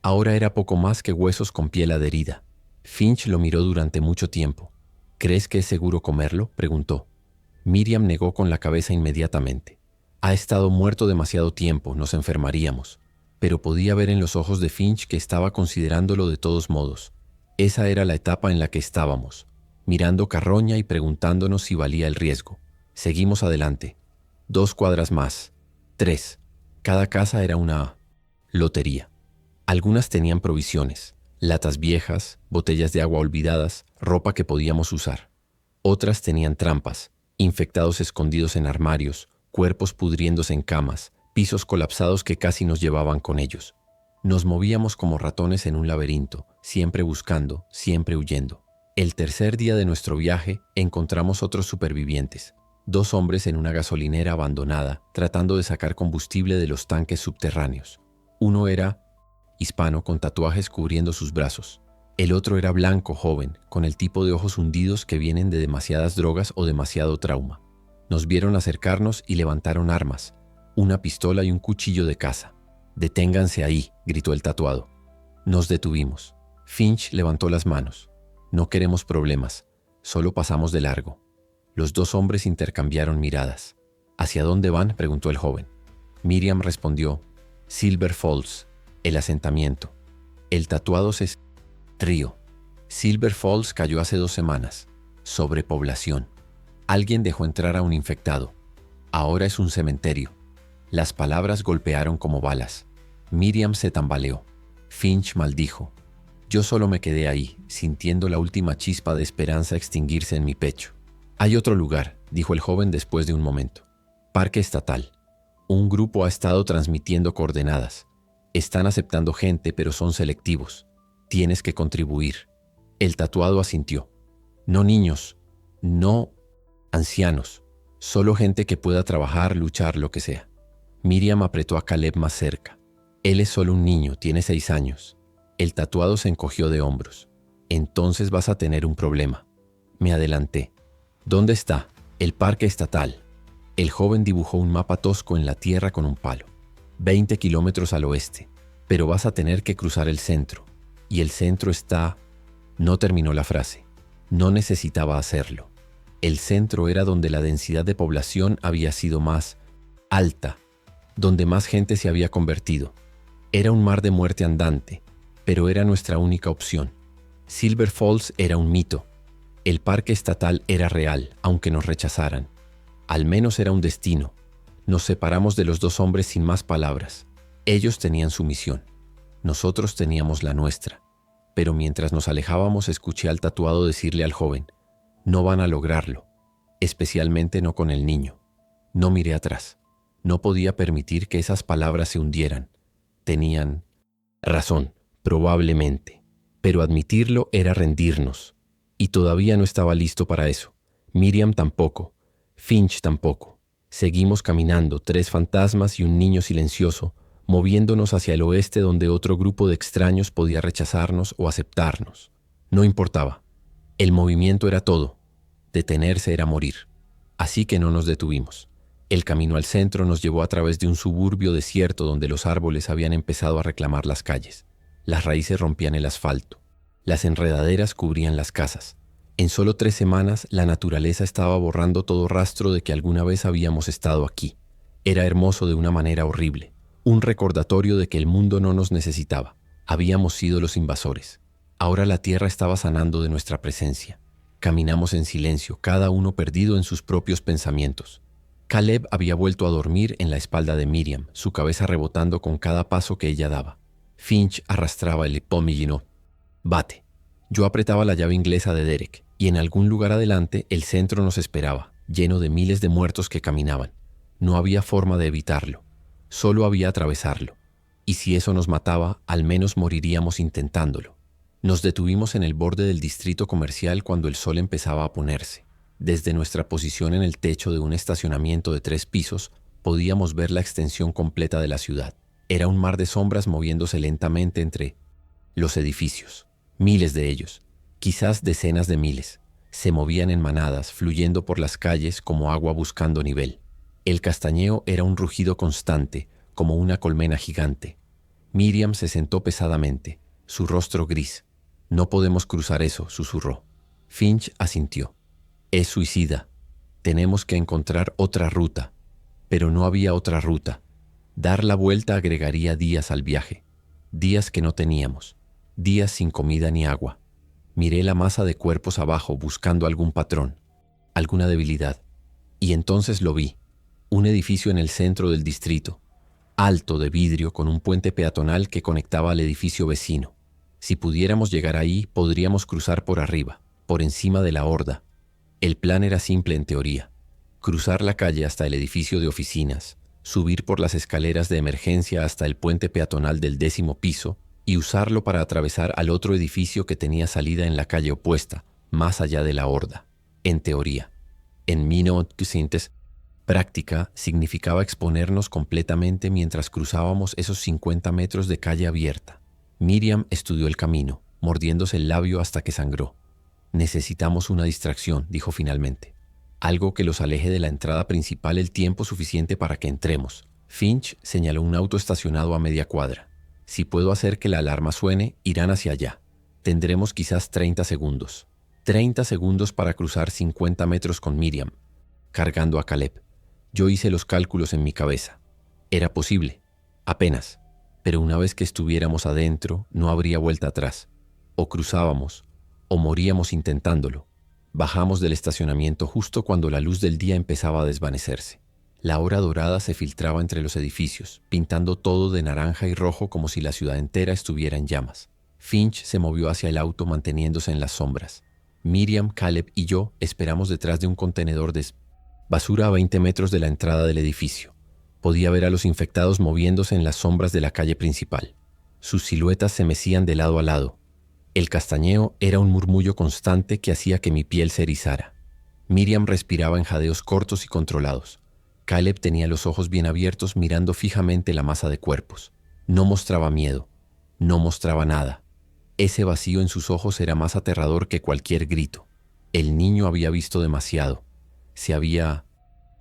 Ahora era poco más que huesos con piel adherida. Finch lo miró durante mucho tiempo. ¿Crees que es seguro comerlo?, preguntó. Miriam negó con la cabeza inmediatamente. Ha estado muerto demasiado tiempo, nos enfermaríamos. Pero podía ver en los ojos de Finch que estaba considerándolo de todos modos. Esa era la etapa en la que estábamos, mirando carroña y preguntándonos si valía el riesgo. Seguimos adelante. 2 cuadras más. 3. Cada casa era una lotería. Algunas tenían provisiones, latas viejas, botellas de agua olvidadas, ropa que podíamos usar. Otras tenían trampas, infectados escondidos en armarios, cuerpos pudriéndose en camas, pisos colapsados que casi nos llevaban con ellos. Nos movíamos como ratones en un laberinto, siempre buscando, siempre huyendo. El tercer día de nuestro viaje encontramos otros supervivientes. 2 hombres en una gasolinera abandonada, tratando de sacar combustible de los tanques subterráneos. Uno era hispano con tatuajes cubriendo sus brazos. El otro era blanco, joven, con el tipo de ojos hundidos que vienen de demasiadas drogas o demasiado trauma. Nos vieron acercarnos y levantaron armas, una pistola y un cuchillo de caza. «Deténganse ahí», gritó el tatuado. Nos detuvimos. Finch levantó las manos. «No queremos problemas, solo pasamos de largo». Los 2 hombres intercambiaron miradas. «¿Hacia dónde van?», preguntó el joven. Miriam respondió: «Silver Falls, el asentamiento». El tatuado se rió. Silver Falls cayó hace 2 semanas. Sobrepoblación. Alguien dejó entrar a un infectado. Ahora es un cementerio. Las palabras golpearon como balas. Miriam se tambaleó. Finch maldijo. Yo solo me quedé ahí, sintiendo la última chispa de esperanza extinguirse en mi pecho. Hay otro lugar, dijo el joven después de un momento. Parque Estatal. Un grupo ha estado transmitiendo coordenadas. Están aceptando gente, pero son selectivos. Tienes que contribuir. El tatuado asintió. No niños, no ancianos, solo gente que pueda trabajar, luchar, lo que sea. Miriam apretó a Caleb más cerca. Él es solo un niño, tiene 6 años. El tatuado se encogió de hombros. Entonces vas a tener un problema. Me adelanté. ¿Dónde está? El parque estatal. El joven dibujó un mapa tosco en la tierra con un palo. 20 kilómetros al oeste. Pero vas a tener que cruzar el centro. Y el centro está... No terminó la frase. No necesitaba hacerlo. El centro era donde la densidad de población había sido más alta, donde más gente se había convertido. Era un mar de muerte andante, pero era nuestra única opción. Silver Falls era un mito. El parque estatal era real, aunque nos rechazaran. Al menos era un destino. Nos separamos de los 2 hombres sin más palabras. Ellos tenían su misión. Nosotros teníamos la nuestra. Pero mientras nos alejábamos escuché al tatuado decirle al joven, no van a lograrlo, especialmente no con el niño. No miré atrás. No podía permitir que esas palabras se hundieran. Tenían razón, probablemente, pero admitirlo era rendirnos. Y todavía no estaba listo para eso. Miriam tampoco, Finch tampoco. Seguimos caminando, 3 fantasmas y un niño silencioso, moviéndonos hacia el oeste donde otro grupo de extraños podía rechazarnos o aceptarnos. No importaba. El movimiento era todo. Detenerse era morir. Así que no nos detuvimos. El camino al centro nos llevó a través de un suburbio desierto donde los árboles habían empezado a reclamar las calles. Las raíces rompían el asfalto. Las enredaderas cubrían las casas. En solo 3 semanas, la naturaleza estaba borrando todo rastro de que alguna vez habíamos estado aquí. Era hermoso de una manera horrible. Un recordatorio de que el mundo no nos necesitaba. Habíamos sido los invasores. Ahora la tierra estaba sanando de nuestra presencia. Caminamos en silencio, cada uno perdido en sus propios pensamientos. Caleb había vuelto a dormir en la espalda de Miriam, su cabeza rebotando con cada paso que ella daba. Finch arrastraba el pomellino. Bate. Yo apretaba la llave inglesa de Derek, y en algún lugar adelante el centro nos esperaba, lleno de miles de muertos que caminaban. No había forma de evitarlo. Solo había atravesarlo. Y si eso nos mataba, al menos moriríamos intentándolo. Nos detuvimos en el borde del distrito comercial cuando el sol empezaba a ponerse. Desde nuestra posición en el techo de un estacionamiento de 3 pisos, podíamos ver la extensión completa de la ciudad. Era un mar de sombras moviéndose lentamente entre los edificios. Miles de ellos, quizás decenas de miles, se movían en manadas, fluyendo por las calles como agua buscando nivel. El castañeo era un rugido constante, como una colmena gigante. Miriam se sentó pesadamente, su rostro gris. No podemos cruzar eso, susurró. Finch asintió. Es suicida. Tenemos que encontrar otra ruta. Pero no había otra ruta. Dar la vuelta agregaría días al viaje. Días que no teníamos. Días sin comida ni agua. Miré la masa de cuerpos abajo buscando algún patrón, alguna debilidad. Y entonces lo vi. Un edificio en el centro del distrito, alto de vidrio con un puente peatonal que conectaba al edificio vecino. Si pudiéramos llegar ahí, podríamos cruzar por arriba, por encima de la horda. El plan era simple en teoría. Cruzar la calle hasta el edificio de oficinas, subir por las escaleras de emergencia hasta el puente peatonal del 10º piso y usarlo para atravesar al otro edificio que tenía salida en la calle opuesta, más allá de la horda. En teoría. En Minot-Sintes, práctica significaba exponernos completamente mientras cruzábamos esos 50 metros de calle abierta. Miriam estudió el camino, mordiéndose el labio hasta que sangró. Necesitamos una distracción, dijo finalmente. Algo que los aleje de la entrada principal el tiempo suficiente para que entremos. Finch señaló un auto estacionado a media cuadra. Si puedo hacer que la alarma suene, irán hacia allá. Tendremos quizás 30 segundos. 30 segundos para cruzar 50 metros con Miriam, cargando a Caleb. Yo hice los cálculos en mi cabeza. Era posible, apenas, pero una vez que estuviéramos adentro no habría vuelta atrás. O cruzábamos, o moríamos intentándolo. Bajamos del estacionamiento justo cuando la luz del día empezaba a desvanecerse. La hora dorada se filtraba entre los edificios, pintando todo de naranja y rojo como si la ciudad entera estuviera en llamas. Finch se movió hacia el auto manteniéndose en las sombras. Miriam, Caleb y yo esperamos detrás de un contenedor de basura a 20 metros de la entrada del edificio. Podía ver a los infectados moviéndose en las sombras de la calle principal. Sus siluetas se mecían de lado a lado. El castañeo era un murmullo constante que hacía que mi piel se erizara. Miriam respiraba en jadeos cortos y controlados. Caleb tenía los ojos bien abiertos mirando fijamente la masa de cuerpos. No mostraba miedo. No mostraba nada. Ese vacío en sus ojos era más aterrador que cualquier grito. El niño había visto demasiado. Se había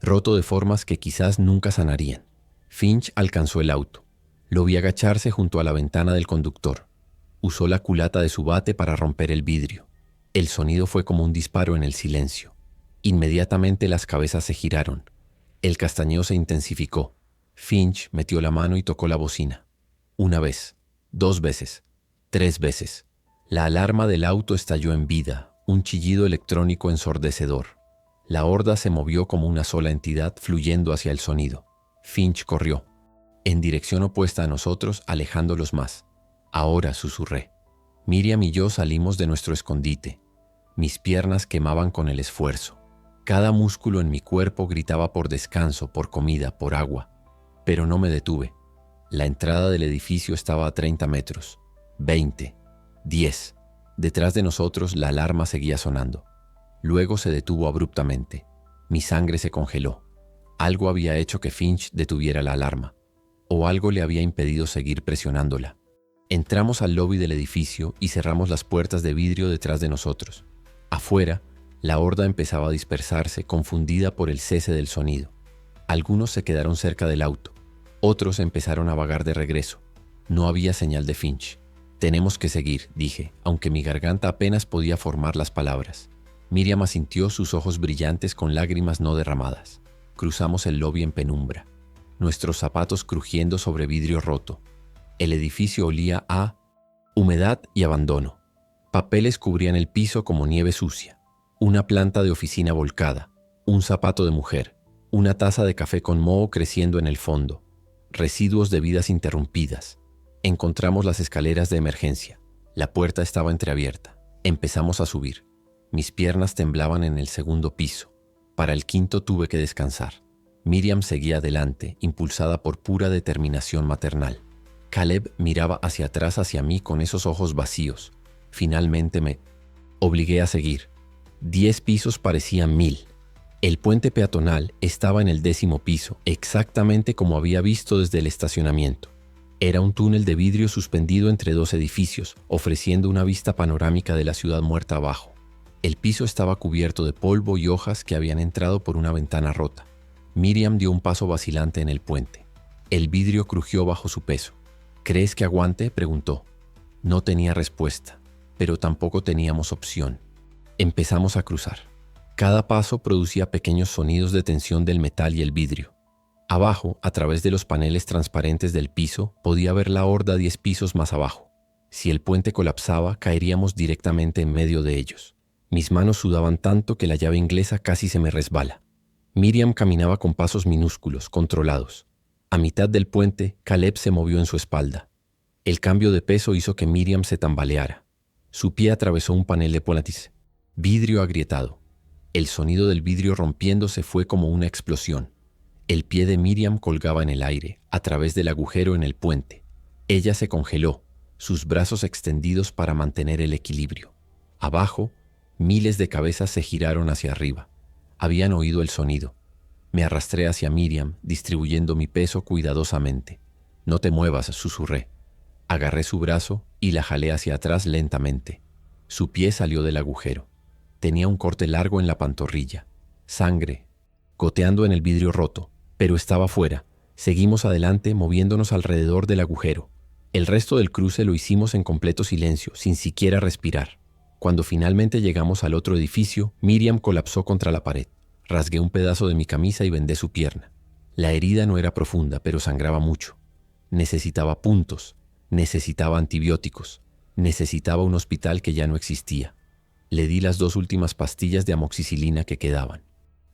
roto de formas que quizás nunca sanarían. Finch alcanzó el auto. Lo vi agacharse junto a la ventana del conductor. Usó la culata de su bate para romper el vidrio. El sonido fue como un disparo en el silencio. Inmediatamente las cabezas se giraron. El castañeo se intensificó. Finch metió la mano y tocó la bocina. Una vez, 2 veces, 3 veces. La alarma del auto estalló en vida, un chillido electrónico ensordecedor. La horda se movió como una sola entidad fluyendo hacia el sonido. Finch corrió, en dirección opuesta a nosotros, alejándolos más. Ahora, susurré. Miriam y yo salimos de nuestro escondite. Mis piernas quemaban con el esfuerzo. Cada músculo en mi cuerpo gritaba por descanso, por comida, por agua. Pero no me detuve. La entrada del edificio estaba a 30 metros. 20. 10. Detrás de nosotros la alarma seguía sonando. Luego se detuvo abruptamente. Mi sangre se congeló. Algo había hecho que Finch detuviera la alarma. O algo le había impedido seguir presionándola. Entramos al lobby del edificio y cerramos las puertas de vidrio detrás de nosotros. Afuera, la horda empezaba a dispersarse, confundida por el cese del sonido. Algunos se quedaron cerca del auto. Otros empezaron a vagar de regreso. No había señal de Finch. Tenemos que seguir, dije, aunque mi garganta apenas podía formar las palabras. Miriam asintió, sus ojos brillantes con lágrimas no derramadas. Cruzamos el lobby en penumbra. Nuestros zapatos crujiendo sobre vidrio roto. El edificio olía a humedad y abandono. Papeles cubrían el piso como nieve sucia. Una planta de oficina volcada, un zapato de mujer, una taza de café con moho creciendo en el fondo, residuos de vidas interrumpidas. Encontramos las escaleras de emergencia. La puerta estaba entreabierta. Empezamos a subir. Mis piernas temblaban en el segundo piso. Para el quinto tuve que descansar. Miriam seguía adelante, impulsada por pura determinación maternal. Caleb miraba hacia atrás hacia mí con esos ojos vacíos. Finalmente me obligué a seguir. 10 pisos parecían 1000. El puente peatonal estaba en el 10º piso, exactamente como había visto desde el estacionamiento. Era un túnel de vidrio suspendido entre 2 edificios, ofreciendo una vista panorámica de la ciudad muerta abajo. El piso estaba cubierto de polvo y hojas que habían entrado por una ventana rota. Miriam dio un paso vacilante en el puente. El vidrio crujió bajo su peso. ¿Crees que aguante?, preguntó. No tenía respuesta, pero tampoco teníamos opción. Empezamos a cruzar. Cada paso producía pequeños sonidos de tensión del metal y el vidrio. Abajo, a través de los paneles transparentes del piso, podía ver la horda 10 pisos más abajo. Si el puente colapsaba, caeríamos directamente en medio de ellos. Mis manos sudaban tanto que la llave inglesa casi se me resbala. Miriam caminaba con pasos minúsculos, controlados. A mitad del puente, Caleb se movió en su espalda. El cambio de peso hizo que Miriam se tambaleara. Su pie atravesó un panel de pólatis. Vidrio agrietado. El sonido del vidrio rompiéndose fue como una explosión. El pie de Miriam colgaba en el aire, a través del agujero en el puente. Ella se congeló, sus brazos extendidos para mantener el equilibrio. Abajo, miles de cabezas se giraron hacia arriba. Habían oído el sonido. Me arrastré hacia Miriam, distribuyendo mi peso cuidadosamente. «No te muevas», susurré. Agarré su brazo y la jalé hacia atrás lentamente. Su pie salió del agujero. Tenía un corte largo en la pantorrilla. Sangre, goteando en el vidrio roto, pero estaba fuera. Seguimos adelante, moviéndonos alrededor del agujero. El resto del cruce lo hicimos en completo silencio, sin siquiera respirar. Cuando finalmente llegamos al otro edificio, Miriam colapsó contra la pared. Rasgué un pedazo de mi camisa y vendé su pierna. La herida no era profunda, pero sangraba mucho. Necesitaba puntos, necesitaba antibióticos, necesitaba un hospital que ya no existía. Le di las 2 últimas pastillas de amoxicilina que quedaban.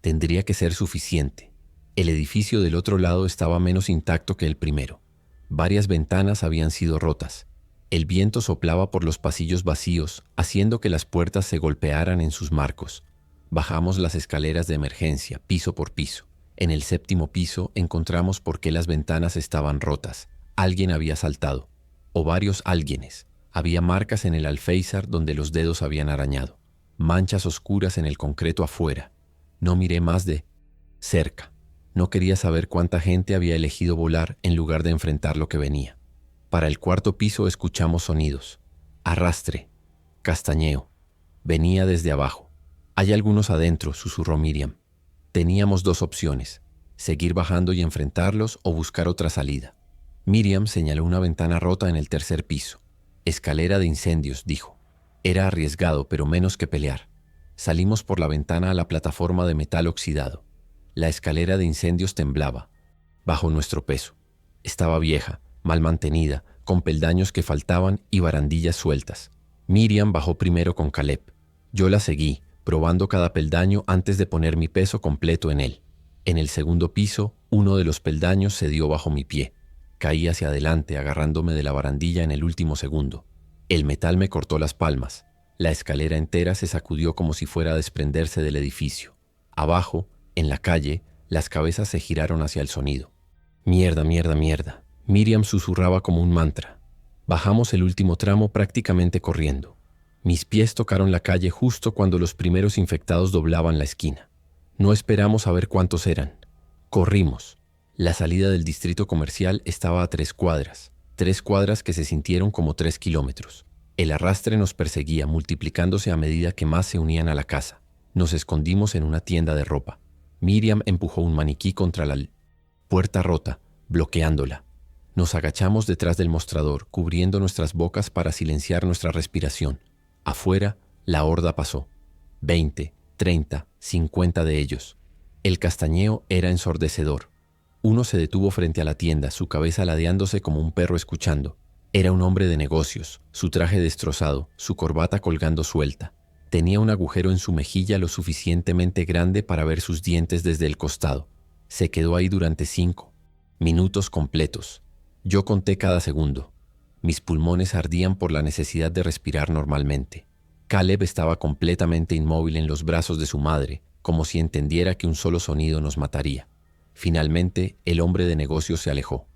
Tendría que ser suficiente. El edificio del otro lado estaba menos intacto que el primero. Varias ventanas habían sido rotas. El viento soplaba por los pasillos vacíos, haciendo que las puertas se golpearan en sus marcos. Bajamos las escaleras de emergencia, piso por piso. En el 7º piso encontramos por qué las ventanas estaban rotas. Alguien había saltado. O varios alguienes. Había marcas en el alféizar donde los dedos habían arañado. Manchas oscuras en el concreto afuera. No miré más de cerca. No quería saber cuánta gente había elegido volar en lugar de enfrentar lo que venía. Para el 4º piso escuchamos sonidos. Arrastre. Castañeo. Venía desde abajo. «Hay algunos adentro», susurró Miriam. Teníamos 2 opciones: seguir bajando y enfrentarlos o buscar otra salida. Miriam señaló una ventana rota en el 3er piso. «Escalera de incendios», dijo. Era arriesgado, pero menos que pelear. Salimos por la ventana a la plataforma de metal oxidado. La escalera de incendios temblaba, bajo nuestro peso. Estaba vieja, mal mantenida, con peldaños que faltaban y barandillas sueltas. Miriam bajó primero con Caleb. Yo la seguí, probando cada peldaño antes de poner mi peso completo en él. En el 2º piso, uno de los peldaños cedió bajo mi pie. Caí hacia adelante, agarrándome de la barandilla en el último segundo. El metal me cortó las palmas. La escalera entera se sacudió como si fuera a desprenderse del edificio. Abajo, en la calle, las cabezas se giraron hacia el sonido. «Mierda, mierda, mierda». Miriam susurraba como un mantra. Bajamos el último tramo prácticamente corriendo. Mis pies tocaron la calle justo cuando los primeros infectados doblaban la esquina. No esperamos a ver cuántos eran. Corrimos. La salida del distrito comercial estaba a 3 cuadras. 3 cuadras que se sintieron como 3 kilómetros. El arrastre nos perseguía, multiplicándose a medida que más se unían a la casa. Nos escondimos en una tienda de ropa. Miriam empujó un maniquí contra la puerta rota, bloqueándola. Nos agachamos detrás del mostrador, cubriendo nuestras bocas para silenciar nuestra respiración. Afuera, la horda pasó. 20, 30, 50 de ellos. El castañeo era ensordecedor. Uno se detuvo frente a la tienda, su cabeza ladeándose como un perro escuchando. Era un hombre de negocios, su traje destrozado, su corbata colgando suelta. Tenía un agujero en su mejilla lo suficientemente grande para ver sus dientes desde el costado. Se quedó ahí durante 5 minutos completos. Yo conté cada segundo. Mis pulmones ardían por la necesidad de respirar normalmente. Caleb estaba completamente inmóvil en los brazos de su madre, como si entendiera que un solo sonido nos mataría. Finalmente, el hombre de negocios se alejó.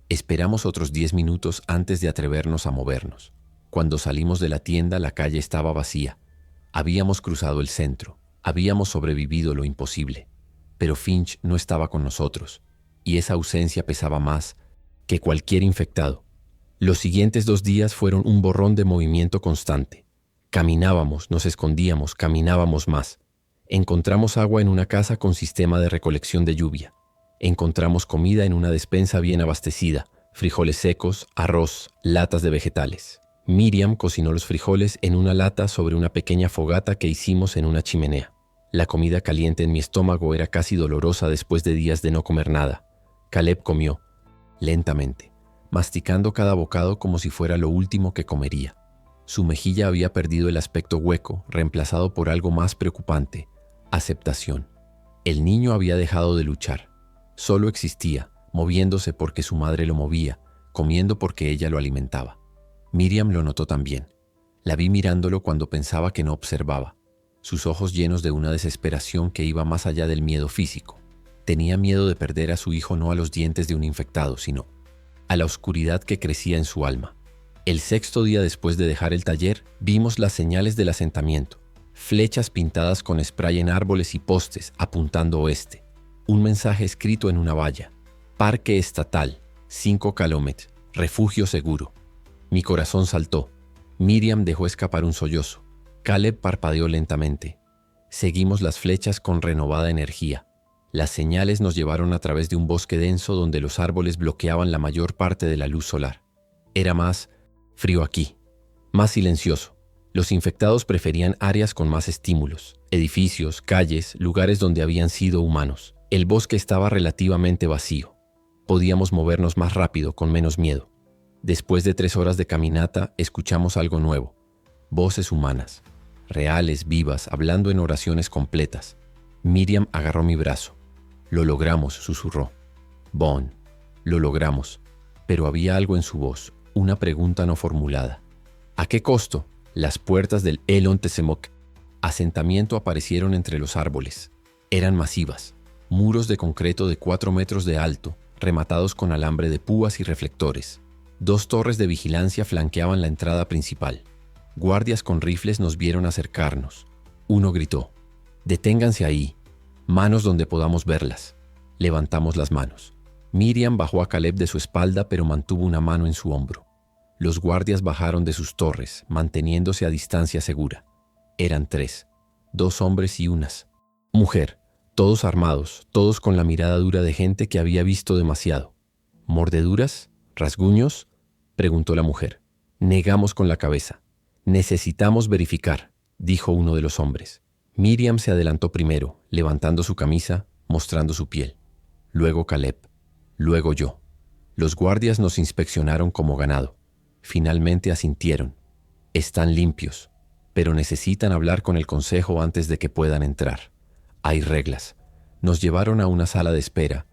Esperamos otros 10 minutos antes de atrevernos a movernos. Cuando salimos de la tienda, la calle estaba vacía. Habíamos cruzado el centro. Habíamos sobrevivido lo imposible. Pero Finch no estaba con nosotros, y esa ausencia pesaba más que cualquier infectado. Los siguientes 2 días fueron un borrón de movimiento constante. Caminábamos, nos escondíamos, caminábamos más. Encontramos agua en una casa con sistema de recolección de lluvia. Encontramos comida en una despensa bien abastecida, frijoles secos, arroz, latas de vegetales. Miriam cocinó los frijoles en una lata sobre una pequeña fogata que hicimos en una chimenea. La comida caliente en mi estómago era casi dolorosa después de días de no comer nada. Caleb comió, lentamente, masticando cada bocado como si fuera lo último que comería. Su mejilla había perdido el aspecto hueco, reemplazado por algo más preocupante: aceptación. El niño había dejado de luchar. Solo existía, moviéndose porque su madre lo movía, comiendo porque ella lo alimentaba. Miriam lo notó también. La vi mirándolo cuando pensaba que no observaba. Sus ojos llenos de una desesperación que iba más allá del miedo físico. Tenía miedo de perder a su hijo no a los dientes de un infectado, sino a la oscuridad que crecía en su alma. El 6º día después de dejar el taller, vimos las señales del asentamiento. Flechas pintadas con spray en árboles y postes, apuntando oeste. Un mensaje escrito en una valla: Parque Estatal, 5 kilómetros, refugio seguro. Mi corazón saltó. Miriam dejó escapar un sollozo. Caleb parpadeó lentamente. Seguimos las flechas con renovada energía. Las señales nos llevaron a través de un bosque denso donde los árboles bloqueaban la mayor parte de la luz solar. Era más frío aquí, más silencioso. Los infectados preferían áreas con más estímulos, edificios, calles, lugares donde habían sido humanos. El bosque estaba relativamente vacío. Podíamos movernos más rápido, con menos miedo. Después de 3 horas de caminata, escuchamos algo nuevo. Voces humanas, reales, vivas, hablando en oraciones completas. Miriam agarró mi brazo. Lo logramos, susurró. Vaughn, lo logramos. Pero había algo en su voz, una pregunta no formulada. ¿A qué costo? Las puertas del Elon Tesemok asentamiento aparecieron entre los árboles. Eran masivas, muros de concreto de 4 metros de alto, rematados con alambre de púas y reflectores. 2 torres de vigilancia flanqueaban la entrada principal. Guardias con rifles nos vieron acercarnos. Uno gritó: «Deténganse ahí, manos donde podamos verlas». Levantamos las manos. Miriam bajó a Caleb de su espalda, pero mantuvo una mano en su hombro. Los guardias bajaron de sus torres, manteniéndose a distancia segura. Eran 3, 2 hombres y unas mujer, todos armados, todos con la mirada dura de gente que había visto demasiado. «¿Mordeduras? ¿Rasguños?», preguntó la mujer. Negamos con la cabeza. «Necesitamos verificar», dijo uno de los hombres. Miriam se adelantó primero, levantando su camisa, mostrando su piel. Luego Caleb. Luego yo. Los guardias nos inspeccionaron como ganado. Finalmente asintieron. «Están limpios, pero necesitan hablar con el consejo antes de que puedan entrar. Hay reglas». Nos llevaron a una sala de espera,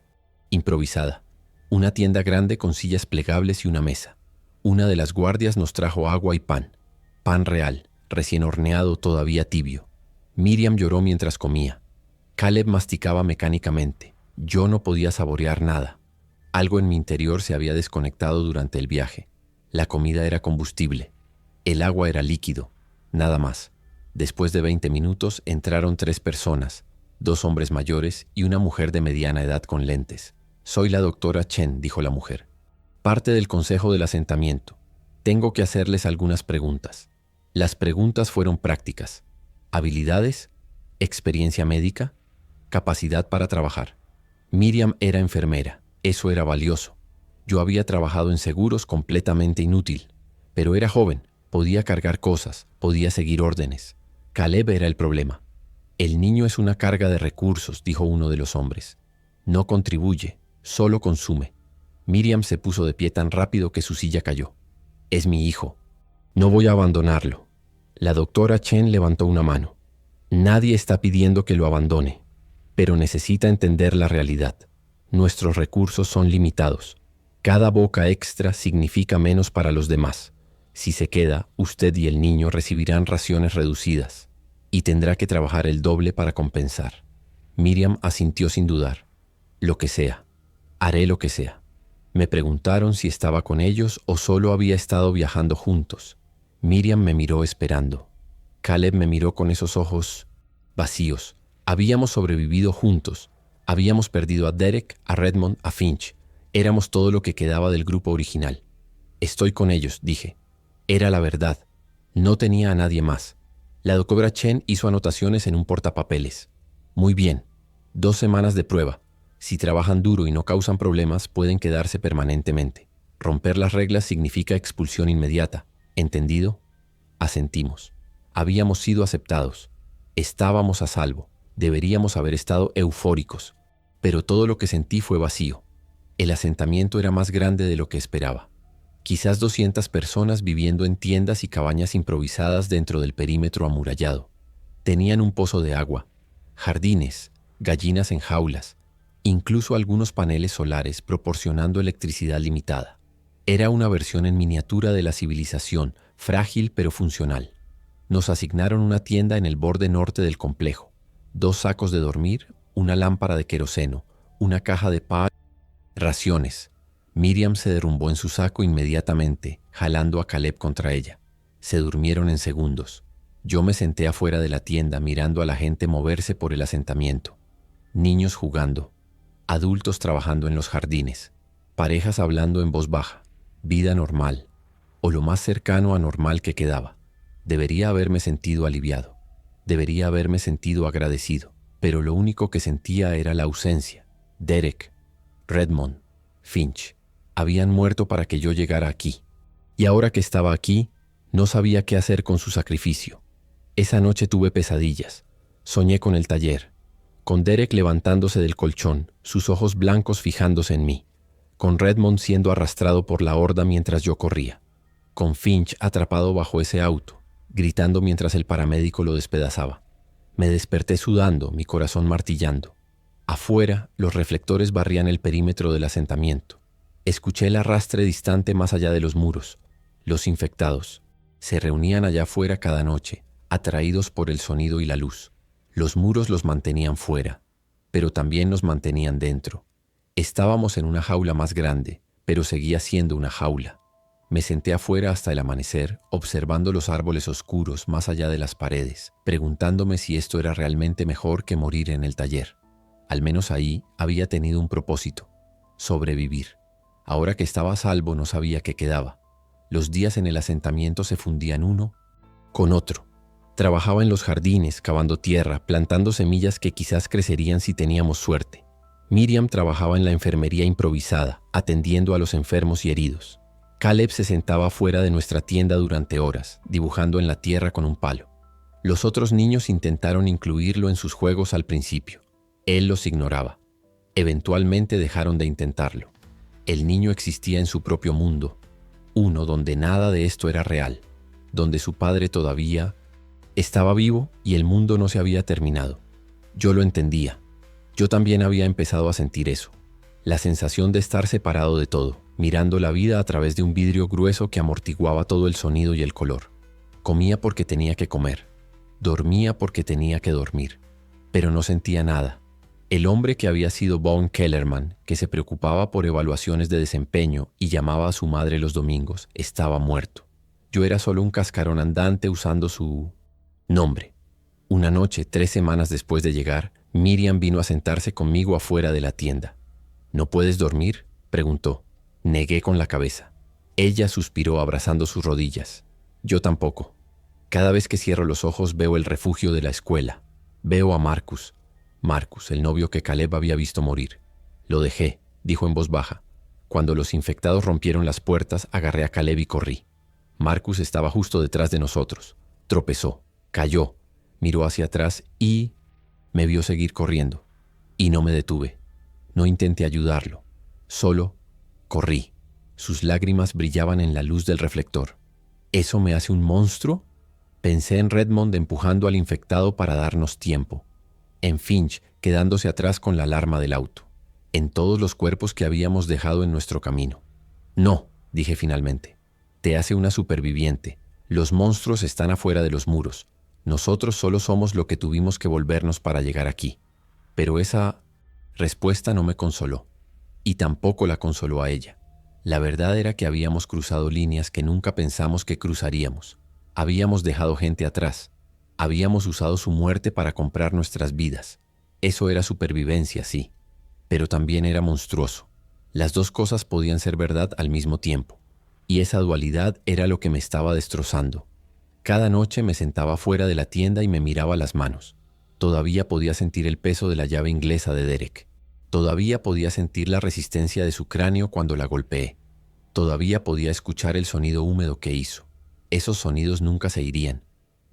improvisada. Una tienda grande con sillas plegables y una mesa. Una de las guardias nos trajo agua y pan. Pan real, recién horneado, todavía tibio. Miriam lloró mientras comía. Caleb masticaba mecánicamente. Yo no podía saborear nada. Algo en mi interior se había desconectado durante el viaje. La comida era combustible. El agua era líquido. Nada más. Después de 20 minutos entraron 3 personas, 2 hombres mayores y una mujer de mediana edad con lentes. «Soy la doctora Chen», dijo la mujer. «Parte del consejo del asentamiento. Tengo que hacerles algunas preguntas». Las preguntas fueron prácticas. ¿Habilidades? ¿Experiencia médica? ¿Capacidad para trabajar? Miriam era enfermera. Eso era valioso. Yo había trabajado en seguros, completamente inútil. Pero era joven, podía cargar cosas, podía seguir órdenes. Caleb era el problema. «El niño es una carga de recursos», dijo uno de los hombres. «No contribuye, solo consume». Miriam se puso de pie tan rápido que su silla cayó. «Es mi hijo. No voy a abandonarlo». La doctora Chen levantó una mano. «Nadie está pidiendo que lo abandone, pero necesita entender la realidad. Nuestros recursos son limitados. Cada boca extra significa menos para los demás. Si se queda, usted y el niño recibirán raciones reducidas y tendrá que trabajar el doble para compensar». Miriam asintió sin dudar. «Lo que sea. Haré lo que sea». Me preguntaron si estaba con ellos o solo había estado viajando juntos. Miriam me miró esperando. Caleb me miró con esos ojos vacíos. Habíamos sobrevivido juntos. Habíamos perdido a Derek, a Redmond, a Finch. Éramos todo lo que quedaba del grupo original. «Estoy con ellos», dije. Era la verdad. No tenía a nadie más. La doctora Chen hizo anotaciones en un portapapeles. «Muy bien. 2 semanas de prueba. Si trabajan duro y no causan problemas, pueden quedarse permanentemente. Romper las reglas significa expulsión inmediata. ¿Entendido?». Asentimos. Habíamos sido aceptados. Estábamos a salvo. Deberíamos haber estado eufóricos. Pero todo lo que sentí fue vacío. El asentamiento era más grande de lo que esperaba. Quizás 200 personas viviendo en tiendas y cabañas improvisadas dentro del perímetro amurallado. Tenían un pozo de agua, jardines, gallinas en jaulas, incluso algunos paneles solares proporcionando electricidad limitada. Era una versión en miniatura de la civilización, frágil pero funcional. Nos asignaron una tienda en el borde norte del complejo, 2 sacos de dormir, una lámpara de queroseno, una caja de pan, raciones. Miriam se derrumbó en su saco inmediatamente, jalando a Caleb contra ella. Se durmieron en segundos. Yo me senté afuera de la tienda mirando a la gente moverse por el asentamiento. Niños jugando, adultos trabajando en los jardines, parejas hablando en voz baja, vida normal, o lo más cercano a normal que quedaba. Debería haberme sentido aliviado, debería haberme sentido agradecido, pero lo único que sentía era la ausencia. Derek, Redmond, Finch, habían muerto para que yo llegara aquí. Y ahora que estaba aquí, no sabía qué hacer con su sacrificio. Esa noche tuve pesadillas. Soñé con el taller, con Derek levantándose del colchón, sus ojos blancos fijándose en mí, con Redmond siendo arrastrado por la horda mientras yo corría, con Finch atrapado bajo ese auto, gritando mientras el paramédico lo despedazaba. Me desperté sudando, mi corazón martillando. Afuera, los reflectores barrían el perímetro del asentamiento. Escuché el arrastre distante más allá de los muros. Los infectados se reunían allá afuera cada noche, atraídos por el sonido y la luz. Los muros los mantenían fuera, pero también nos mantenían dentro. Estábamos en una jaula más grande, pero seguía siendo una jaula. Me senté afuera hasta el amanecer, observando los árboles oscuros más allá de las paredes, preguntándome si esto era realmente mejor que morir en el taller. Al menos ahí había tenido un propósito: sobrevivir. Ahora que estaba a salvo no sabía qué quedaba. Los días en el asentamiento se fundían uno con otro. Trabajaba en los jardines, cavando tierra, plantando semillas que quizás crecerían si teníamos suerte. Miriam trabajaba en la enfermería improvisada, atendiendo a los enfermos y heridos. Caleb se sentaba fuera de nuestra tienda durante horas, dibujando en la tierra con un palo. Los otros niños intentaron incluirlo en sus juegos al principio. Él los ignoraba. Eventualmente dejaron de intentarlo. El niño existía en su propio mundo, uno donde nada de esto era real, donde su padre todavía estaba vivo y el mundo no se había terminado. Yo lo entendía. Yo también había empezado a sentir eso. La sensación de estar separado de todo, mirando la vida a través de un vidrio grueso que amortiguaba todo el sonido y el color. Comía porque tenía que comer. Dormía porque tenía que dormir. Pero no sentía nada. El hombre que había sido Von Kellerman, que se preocupaba por evaluaciones de desempeño y llamaba a su madre los domingos, estaba muerto. Yo era solo un cascarón andante usando su nombre. Una noche, 3 semanas después de llegar, Miriam vino a sentarse conmigo afuera de la tienda. ¿No puedes dormir?, preguntó. Negué con la cabeza. Ella suspiró abrazando sus rodillas. Yo tampoco. Cada vez que cierro los ojos veo el refugio de la escuela. Veo a Marcus. Marcus, el novio que Caleb había visto morir. Lo dejé, dijo en voz baja. Cuando los infectados rompieron las puertas, agarré a Caleb y corrí. Marcus estaba justo detrás de nosotros. Tropezó, cayó, miró hacia atrás y me vio seguir corriendo. Y no me detuve. No intenté ayudarlo. Solo corrí. Sus lágrimas brillaban en la luz del reflector. ¿Eso me hace un monstruo? Pensé en Redmond empujando al infectado para darnos tiempo. En Finch quedándose atrás con la alarma del auto. En todos los cuerpos que habíamos dejado en nuestro camino. No, dije finalmente. Te hace una superviviente. Los monstruos están afuera de los muros. Nosotros solo somos lo que tuvimos que volvernos para llegar aquí. Pero esa respuesta no me consoló. Y tampoco la consoló a ella. La verdad era que habíamos cruzado líneas que nunca pensamos que cruzaríamos. Habíamos dejado gente atrás. Habíamos usado su muerte para comprar nuestras vidas. Eso era supervivencia, sí. Pero también era monstruoso. Las dos cosas podían ser verdad al mismo tiempo. Y esa dualidad era lo que me estaba destrozando. Cada noche me sentaba fuera de la tienda y me miraba las manos. Todavía podía sentir el peso de la llave inglesa de Derek. Todavía podía sentir la resistencia de su cráneo cuando la golpeé. Todavía podía escuchar el sonido húmedo que hizo. Esos sonidos nunca se irían.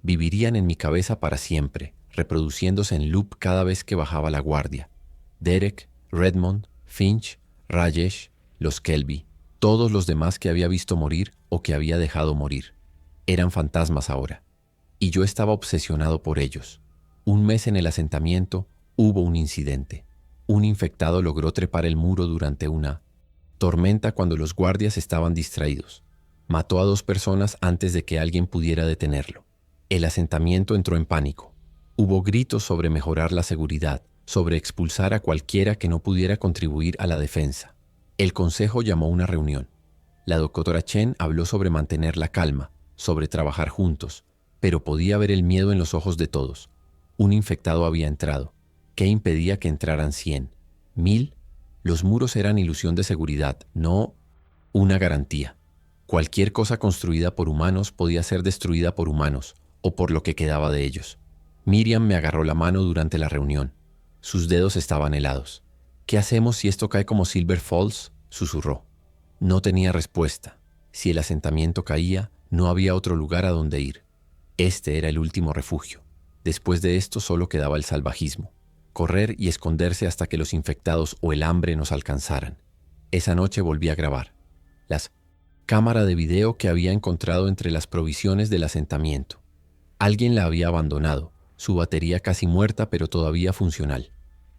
Vivirían en mi cabeza para siempre, reproduciéndose en loop cada vez que bajaba la guardia. Derek, Redmond, Finch, Rajesh, los Kelby, todos los demás que había visto morir o que había dejado morir. Eran fantasmas ahora. Y yo estaba obsesionado por ellos. Un mes en el asentamiento hubo un incidente. Un infectado logró trepar el muro durante una tormenta cuando los guardias estaban distraídos. Mató a 2 personas antes de que alguien pudiera detenerlo. El asentamiento entró en pánico. Hubo gritos sobre mejorar la seguridad, sobre expulsar a cualquiera que no pudiera contribuir a la defensa. El consejo llamó una reunión. La doctora Chen habló sobre mantener la calma, sobre trabajar juntos, pero podía ver el miedo en los ojos de todos. Un infectado había entrado. ¿Qué impedía que entraran 100? ¿1000? Los muros eran ilusión de seguridad, no una garantía. Cualquier cosa construida por humanos podía ser destruida por humanos, o por lo que quedaba de ellos. Miriam me agarró la mano durante la reunión. Sus dedos estaban helados. ¿Qué hacemos si esto cae como Silver Falls?, susurró. No tenía respuesta. Si el asentamiento caía, no había otro lugar a donde ir. Este era el último refugio. Después de esto solo quedaba el salvajismo. Correr y esconderse hasta que los infectados o el hambre nos alcanzaran. Esa noche volví a grabar. Las cámara de video que había encontrado entre las provisiones del asentamiento. Alguien la había abandonado, su batería casi muerta pero todavía funcional.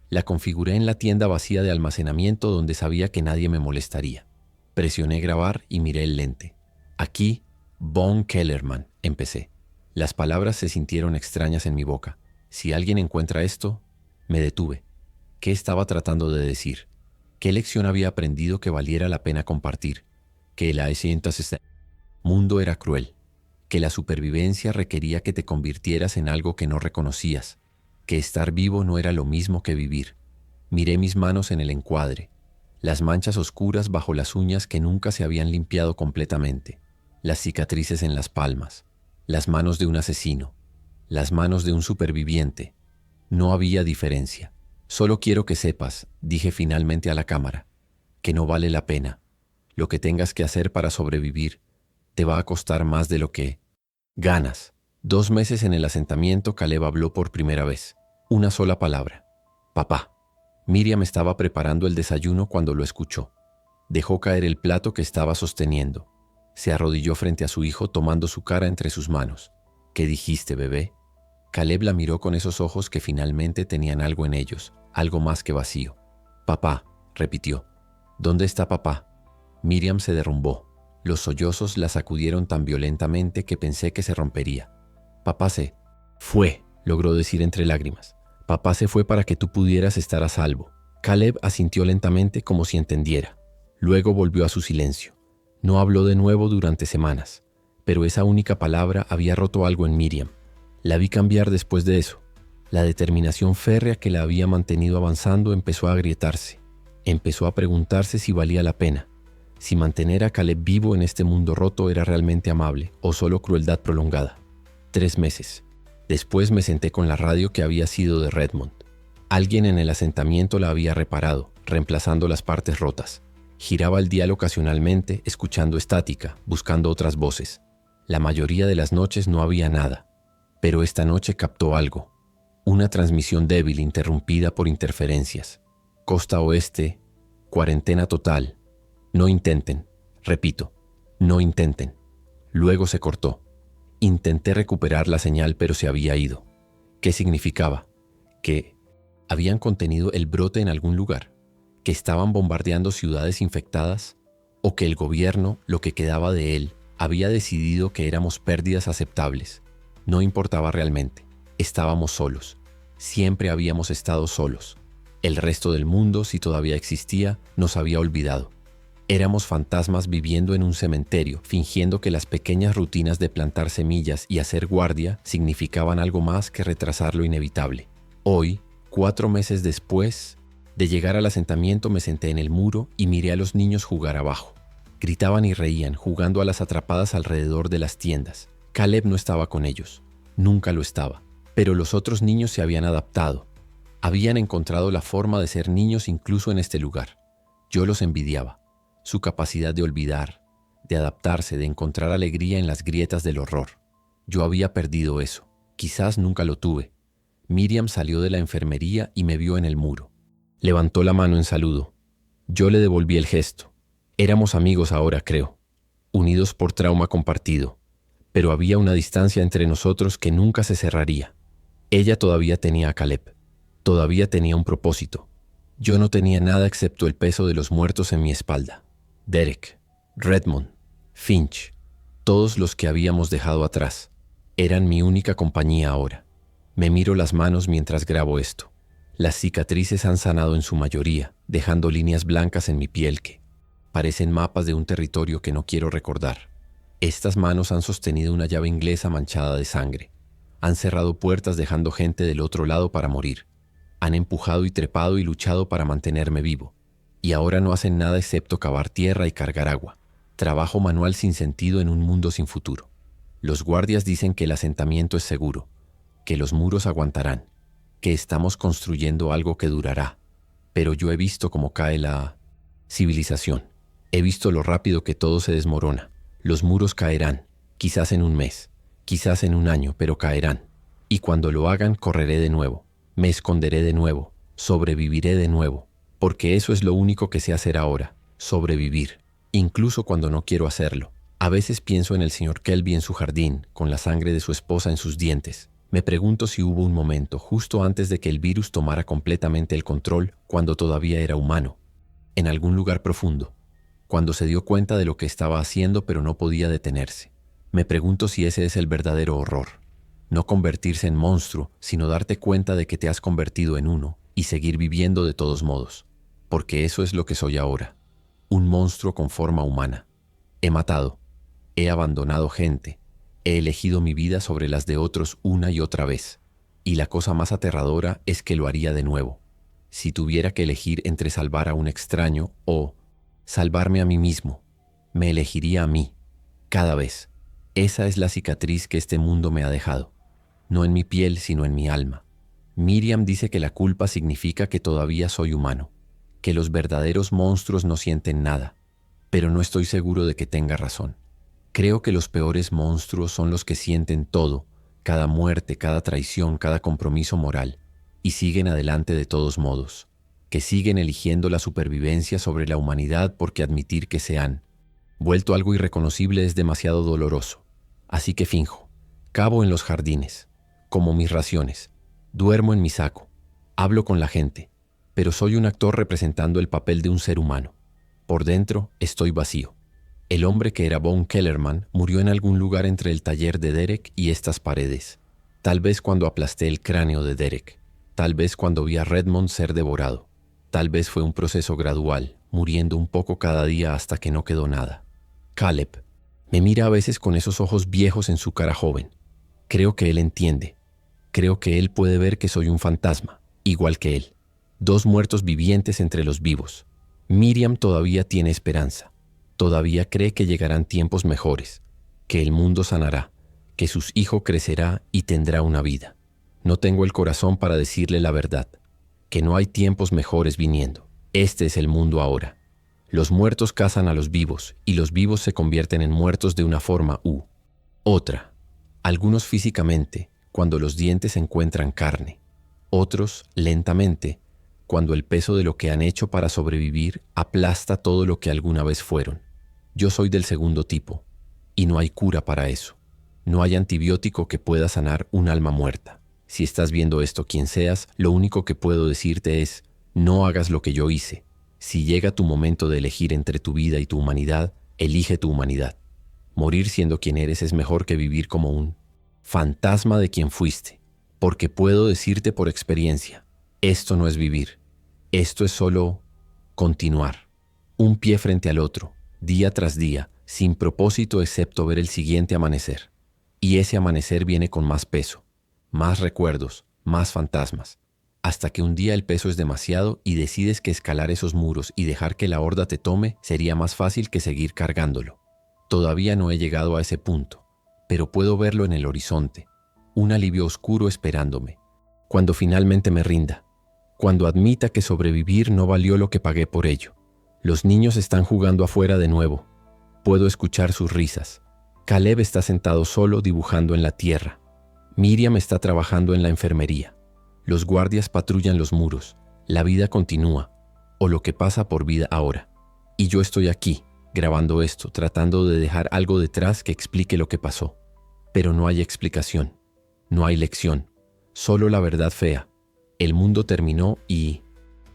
La configuré en la tienda vacía de almacenamiento donde sabía que nadie me molestaría. Presioné grabar y miré el lente. Aquí, Von Kellerman, empecé. Las palabras se sintieron extrañas en mi boca. Si alguien encuentra esto, me detuve. ¿Qué estaba tratando de decir? ¿Qué lección había aprendido que valiera la pena compartir? Que el mundo era cruel, que la supervivencia requería que te convirtieras en algo que no reconocías, que estar vivo no era lo mismo que vivir. Miré mis manos en el encuadre, las manchas oscuras bajo las uñas que nunca se habían limpiado completamente, las cicatrices en las palmas, las manos de un asesino, las manos de un superviviente. No había diferencia. Solo quiero que sepas, dije finalmente a la cámara, que no vale la pena. Lo que tengas que hacer para sobrevivir te va a costar más de lo que ganas. 2 meses en el asentamiento, Caleb habló por primera vez. Una sola palabra. Papá. Miriam estaba preparando el desayuno cuando lo escuchó. Dejó caer el plato que estaba sosteniendo. Se arrodilló frente a su hijo tomando su cara entre sus manos. ¿Qué dijiste, bebé? Caleb la miró con esos ojos que finalmente tenían algo en ellos, algo más que vacío. Papá, repitió. ¿Dónde está papá? Miriam se derrumbó. Los sollozos la sacudieron tan violentamente que pensé que se rompería. Papá se fue, logró decir entre lágrimas. Papá se fue para que tú pudieras estar a salvo. Caleb asintió lentamente como si entendiera. Luego volvió a su silencio. No habló de nuevo durante semanas, pero esa única palabra había roto algo en Miriam. La vi cambiar después de eso. La determinación férrea que la había mantenido avanzando empezó a agrietarse. Empezó a preguntarse si valía la pena, si mantener a Caleb vivo en este mundo roto era realmente amable o solo crueldad prolongada. 3 meses. Después me senté con la radio que había sido de Redmond. Alguien en el asentamiento la había reparado, reemplazando las partes rotas. Giraba el dial ocasionalmente, escuchando estática, buscando otras voces. La mayoría de las noches no había nada, pero esta noche captó algo. Una transmisión débil interrumpida por interferencias. Costa oeste, cuarentena total. No intenten, repito, no intenten. Luego se cortó. Intenté recuperar la señal, pero se había ido. ¿Qué significaba? Que habían contenido el brote en algún lugar, que estaban bombardeando ciudades infectadas, o que el gobierno, lo que quedaba de él, había decidido que éramos pérdidas aceptables. No importaba realmente. Estábamos solos. Siempre habíamos estado solos. El resto del mundo, si todavía existía, nos había olvidado. Éramos fantasmas viviendo en un cementerio, fingiendo que las pequeñas rutinas de plantar semillas y hacer guardia significaban algo más que retrasar lo inevitable. Hoy, 4 meses después de llegar al asentamiento, me senté en el muro y miré a los niños jugar abajo. Gritaban y reían, jugando a las atrapadas alrededor de las tiendas. Caleb no estaba con ellos. Nunca lo estaba. Pero los otros niños se habían adaptado. Habían encontrado la forma de ser niños incluso en este lugar. Yo los envidiaba. Su capacidad de olvidar, de adaptarse, de encontrar alegría en las grietas del horror. Yo había perdido eso. Quizás nunca lo tuve. Miriam salió de la enfermería y me vio en el muro. Levantó la mano en saludo. Yo le devolví el gesto. Éramos amigos ahora, creo, unidos por trauma compartido, pero había una distancia entre nosotros que nunca se cerraría. Ella todavía tenía a Caleb, todavía tenía un propósito. Yo no tenía nada excepto el peso de los muertos en mi espalda. Derek, Redmond, Finch, todos los que habíamos dejado atrás, eran mi única compañía ahora. Me miro las manos mientras grabo esto. Las cicatrices han sanado en su mayoría, dejando líneas blancas en mi piel que parecen mapas de un territorio que no quiero recordar. Estas manos han sostenido una llave inglesa manchada de sangre. Han cerrado puertas dejando gente del otro lado para morir. Han empujado y trepado y luchado para mantenerme vivo. Y ahora no hacen nada excepto cavar tierra y cargar agua. Trabajo manual sin sentido en un mundo sin futuro. Los guardias dicen que el asentamiento es seguro, que los muros aguantarán, que estamos construyendo algo que durará. Pero yo he visto cómo cae la civilización. He visto lo rápido que todo se desmorona. Los muros caerán, quizás en un mes, quizás en un año, pero caerán. Y cuando lo hagan, correré de nuevo, me esconderé de nuevo, sobreviviré de nuevo, porque eso es lo único que sé hacer ahora, sobrevivir, incluso cuando no quiero hacerlo. A veces pienso en el señor Kelby en su jardín, con la sangre de su esposa en sus dientes. Me pregunto si hubo un momento, justo antes de que el virus tomara completamente el control, cuando todavía era humano, en algún lugar profundo, cuando se dio cuenta de lo que estaba haciendo pero no podía detenerse. Me pregunto si ese es el verdadero horror. No convertirse en monstruo, sino darte cuenta de que te has convertido en uno y seguir viviendo de todos modos. Porque eso es lo que soy ahora. Un monstruo con forma humana. He matado. He abandonado gente. He elegido mi vida sobre las de otros una y otra vez. Y la cosa más aterradora es que lo haría de nuevo. Si tuviera que elegir entre salvar a un extraño o salvarme a mí mismo, me elegiría a mí, cada vez. Esa es la cicatriz que este mundo me ha dejado. No en mi piel, sino en mi alma. Miriam dice que la culpa significa que todavía soy humano, que los verdaderos monstruos no sienten nada, pero no estoy seguro de que tenga razón. Creo que los peores monstruos son los que sienten todo, cada muerte, cada traición, cada compromiso moral, y siguen adelante de todos modos, que siguen eligiendo la supervivencia sobre la humanidad porque admitir que se han vuelto algo irreconocible es demasiado doloroso. Así que finjo, cavo en los jardines, como mis raciones, duermo en mi saco, hablo con la gente, pero soy un actor representando el papel de un ser humano. Por dentro estoy vacío. El hombre que era Von Kellerman murió en algún lugar entre el taller de Derek y estas paredes. Tal vez cuando aplasté el cráneo de Derek. Tal vez cuando vi a Redmond ser devorado. Tal vez fue un proceso gradual, muriendo un poco cada día hasta que no quedó nada. Caleb me mira a veces con esos ojos viejos en su cara joven. Creo que él entiende. Creo que él puede ver que soy un fantasma, igual que él. Dos muertos vivientes entre los vivos. Miriam todavía tiene esperanza. Todavía cree que llegarán tiempos mejores, que el mundo sanará, que sus hijos crecerá y tendrá una vida. No tengo el corazón para decirle la verdad, que no hay tiempos mejores viniendo. Este es el mundo ahora. Los muertos cazan a los vivos y los vivos se convierten en muertos de una forma u otra. Algunos físicamente, cuando los dientes encuentran carne. Otros, lentamente, cuando el peso de lo que han hecho para sobrevivir aplasta todo lo que alguna vez fueron. Yo soy del segundo tipo, y no hay cura para eso. No hay antibiótico que pueda sanar un alma muerta. Si estás viendo esto, quien seas, lo único que puedo decirte es, no hagas lo que yo hice. Si llega tu momento de elegir entre tu vida y tu humanidad, elige tu humanidad. Morir siendo quien eres es mejor que vivir como un fantasma de quien fuiste, porque puedo decirte por experiencia, esto no es vivir, esto es solo continuar, un pie frente al otro, día tras día, sin propósito excepto ver el siguiente amanecer. Y ese amanecer viene con más peso, más recuerdos, más fantasmas, hasta que un día el peso es demasiado y decides que escalar esos muros y dejar que la horda te tome sería más fácil que seguir cargándolo. Todavía no he llegado a ese punto, pero puedo verlo en el horizonte, un alivio oscuro esperándome, cuando finalmente me rinda, cuando admita que sobrevivir no valió lo que pagué por ello. Los niños están jugando afuera de nuevo. Puedo escuchar sus risas. Caleb está sentado solo dibujando en la tierra. Miriam está trabajando en la enfermería. Los guardias patrullan los muros. La vida continúa, o lo que pasa por vida ahora. Y yo estoy aquí, grabando esto, tratando de dejar algo detrás que explique lo que pasó. Pero no hay explicación, no hay lección, solo la verdad fea. El mundo terminó y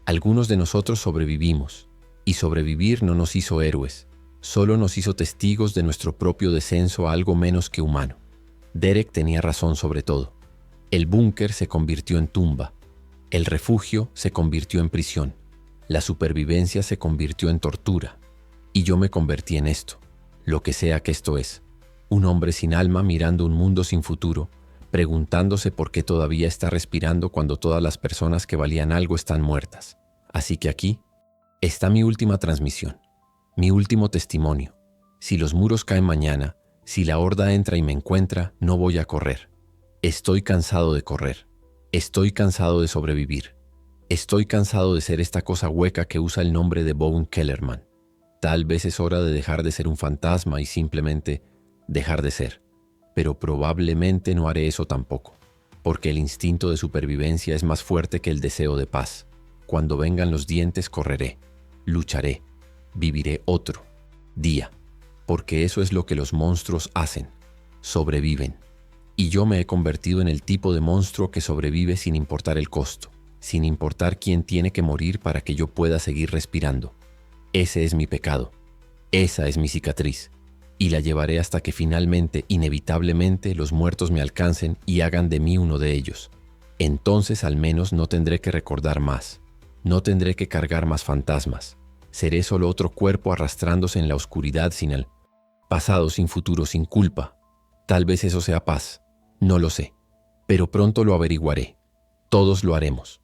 algunos de nosotros sobrevivimos. Y sobrevivir no nos hizo héroes, solo nos hizo testigos de nuestro propio descenso a algo menos que humano. Derek tenía razón sobre todo. El búnker se convirtió en tumba. El refugio se convirtió en prisión. La supervivencia se convirtió en tortura. Y yo me convertí en esto, lo que sea que esto es. Un hombre sin alma mirando un mundo sin futuro, preguntándose por qué todavía está respirando cuando todas las personas que valían algo están muertas. Así que aquí está mi última transmisión, mi último testimonio. Si los muros caen mañana, si la horda entra y me encuentra, no voy a correr. Estoy cansado de correr. Estoy cansado de sobrevivir. Estoy cansado de ser esta cosa hueca que usa el nombre de Von Kellerman. Tal vez es hora de dejar de ser un fantasma y simplemente dejar de ser. Pero probablemente no haré eso tampoco, porque el instinto de supervivencia es más fuerte que el deseo de paz. Cuando vengan los dientes correré, lucharé, viviré otro día, porque eso es lo que los monstruos hacen, sobreviven. Y yo me he convertido en el tipo de monstruo que sobrevive sin importar el costo, sin importar quién tiene que morir para que yo pueda seguir respirando. Ese es mi pecado. Esa es mi cicatriz. Y la llevaré hasta que finalmente, inevitablemente, los muertos me alcancen y hagan de mí uno de ellos. Entonces al menos no tendré que recordar más. No tendré que cargar más fantasmas. Seré solo otro cuerpo arrastrándose en la oscuridad sin el pasado, sin futuro, sin culpa. Tal vez eso sea paz. No lo sé. Pero pronto lo averiguaré. Todos lo haremos.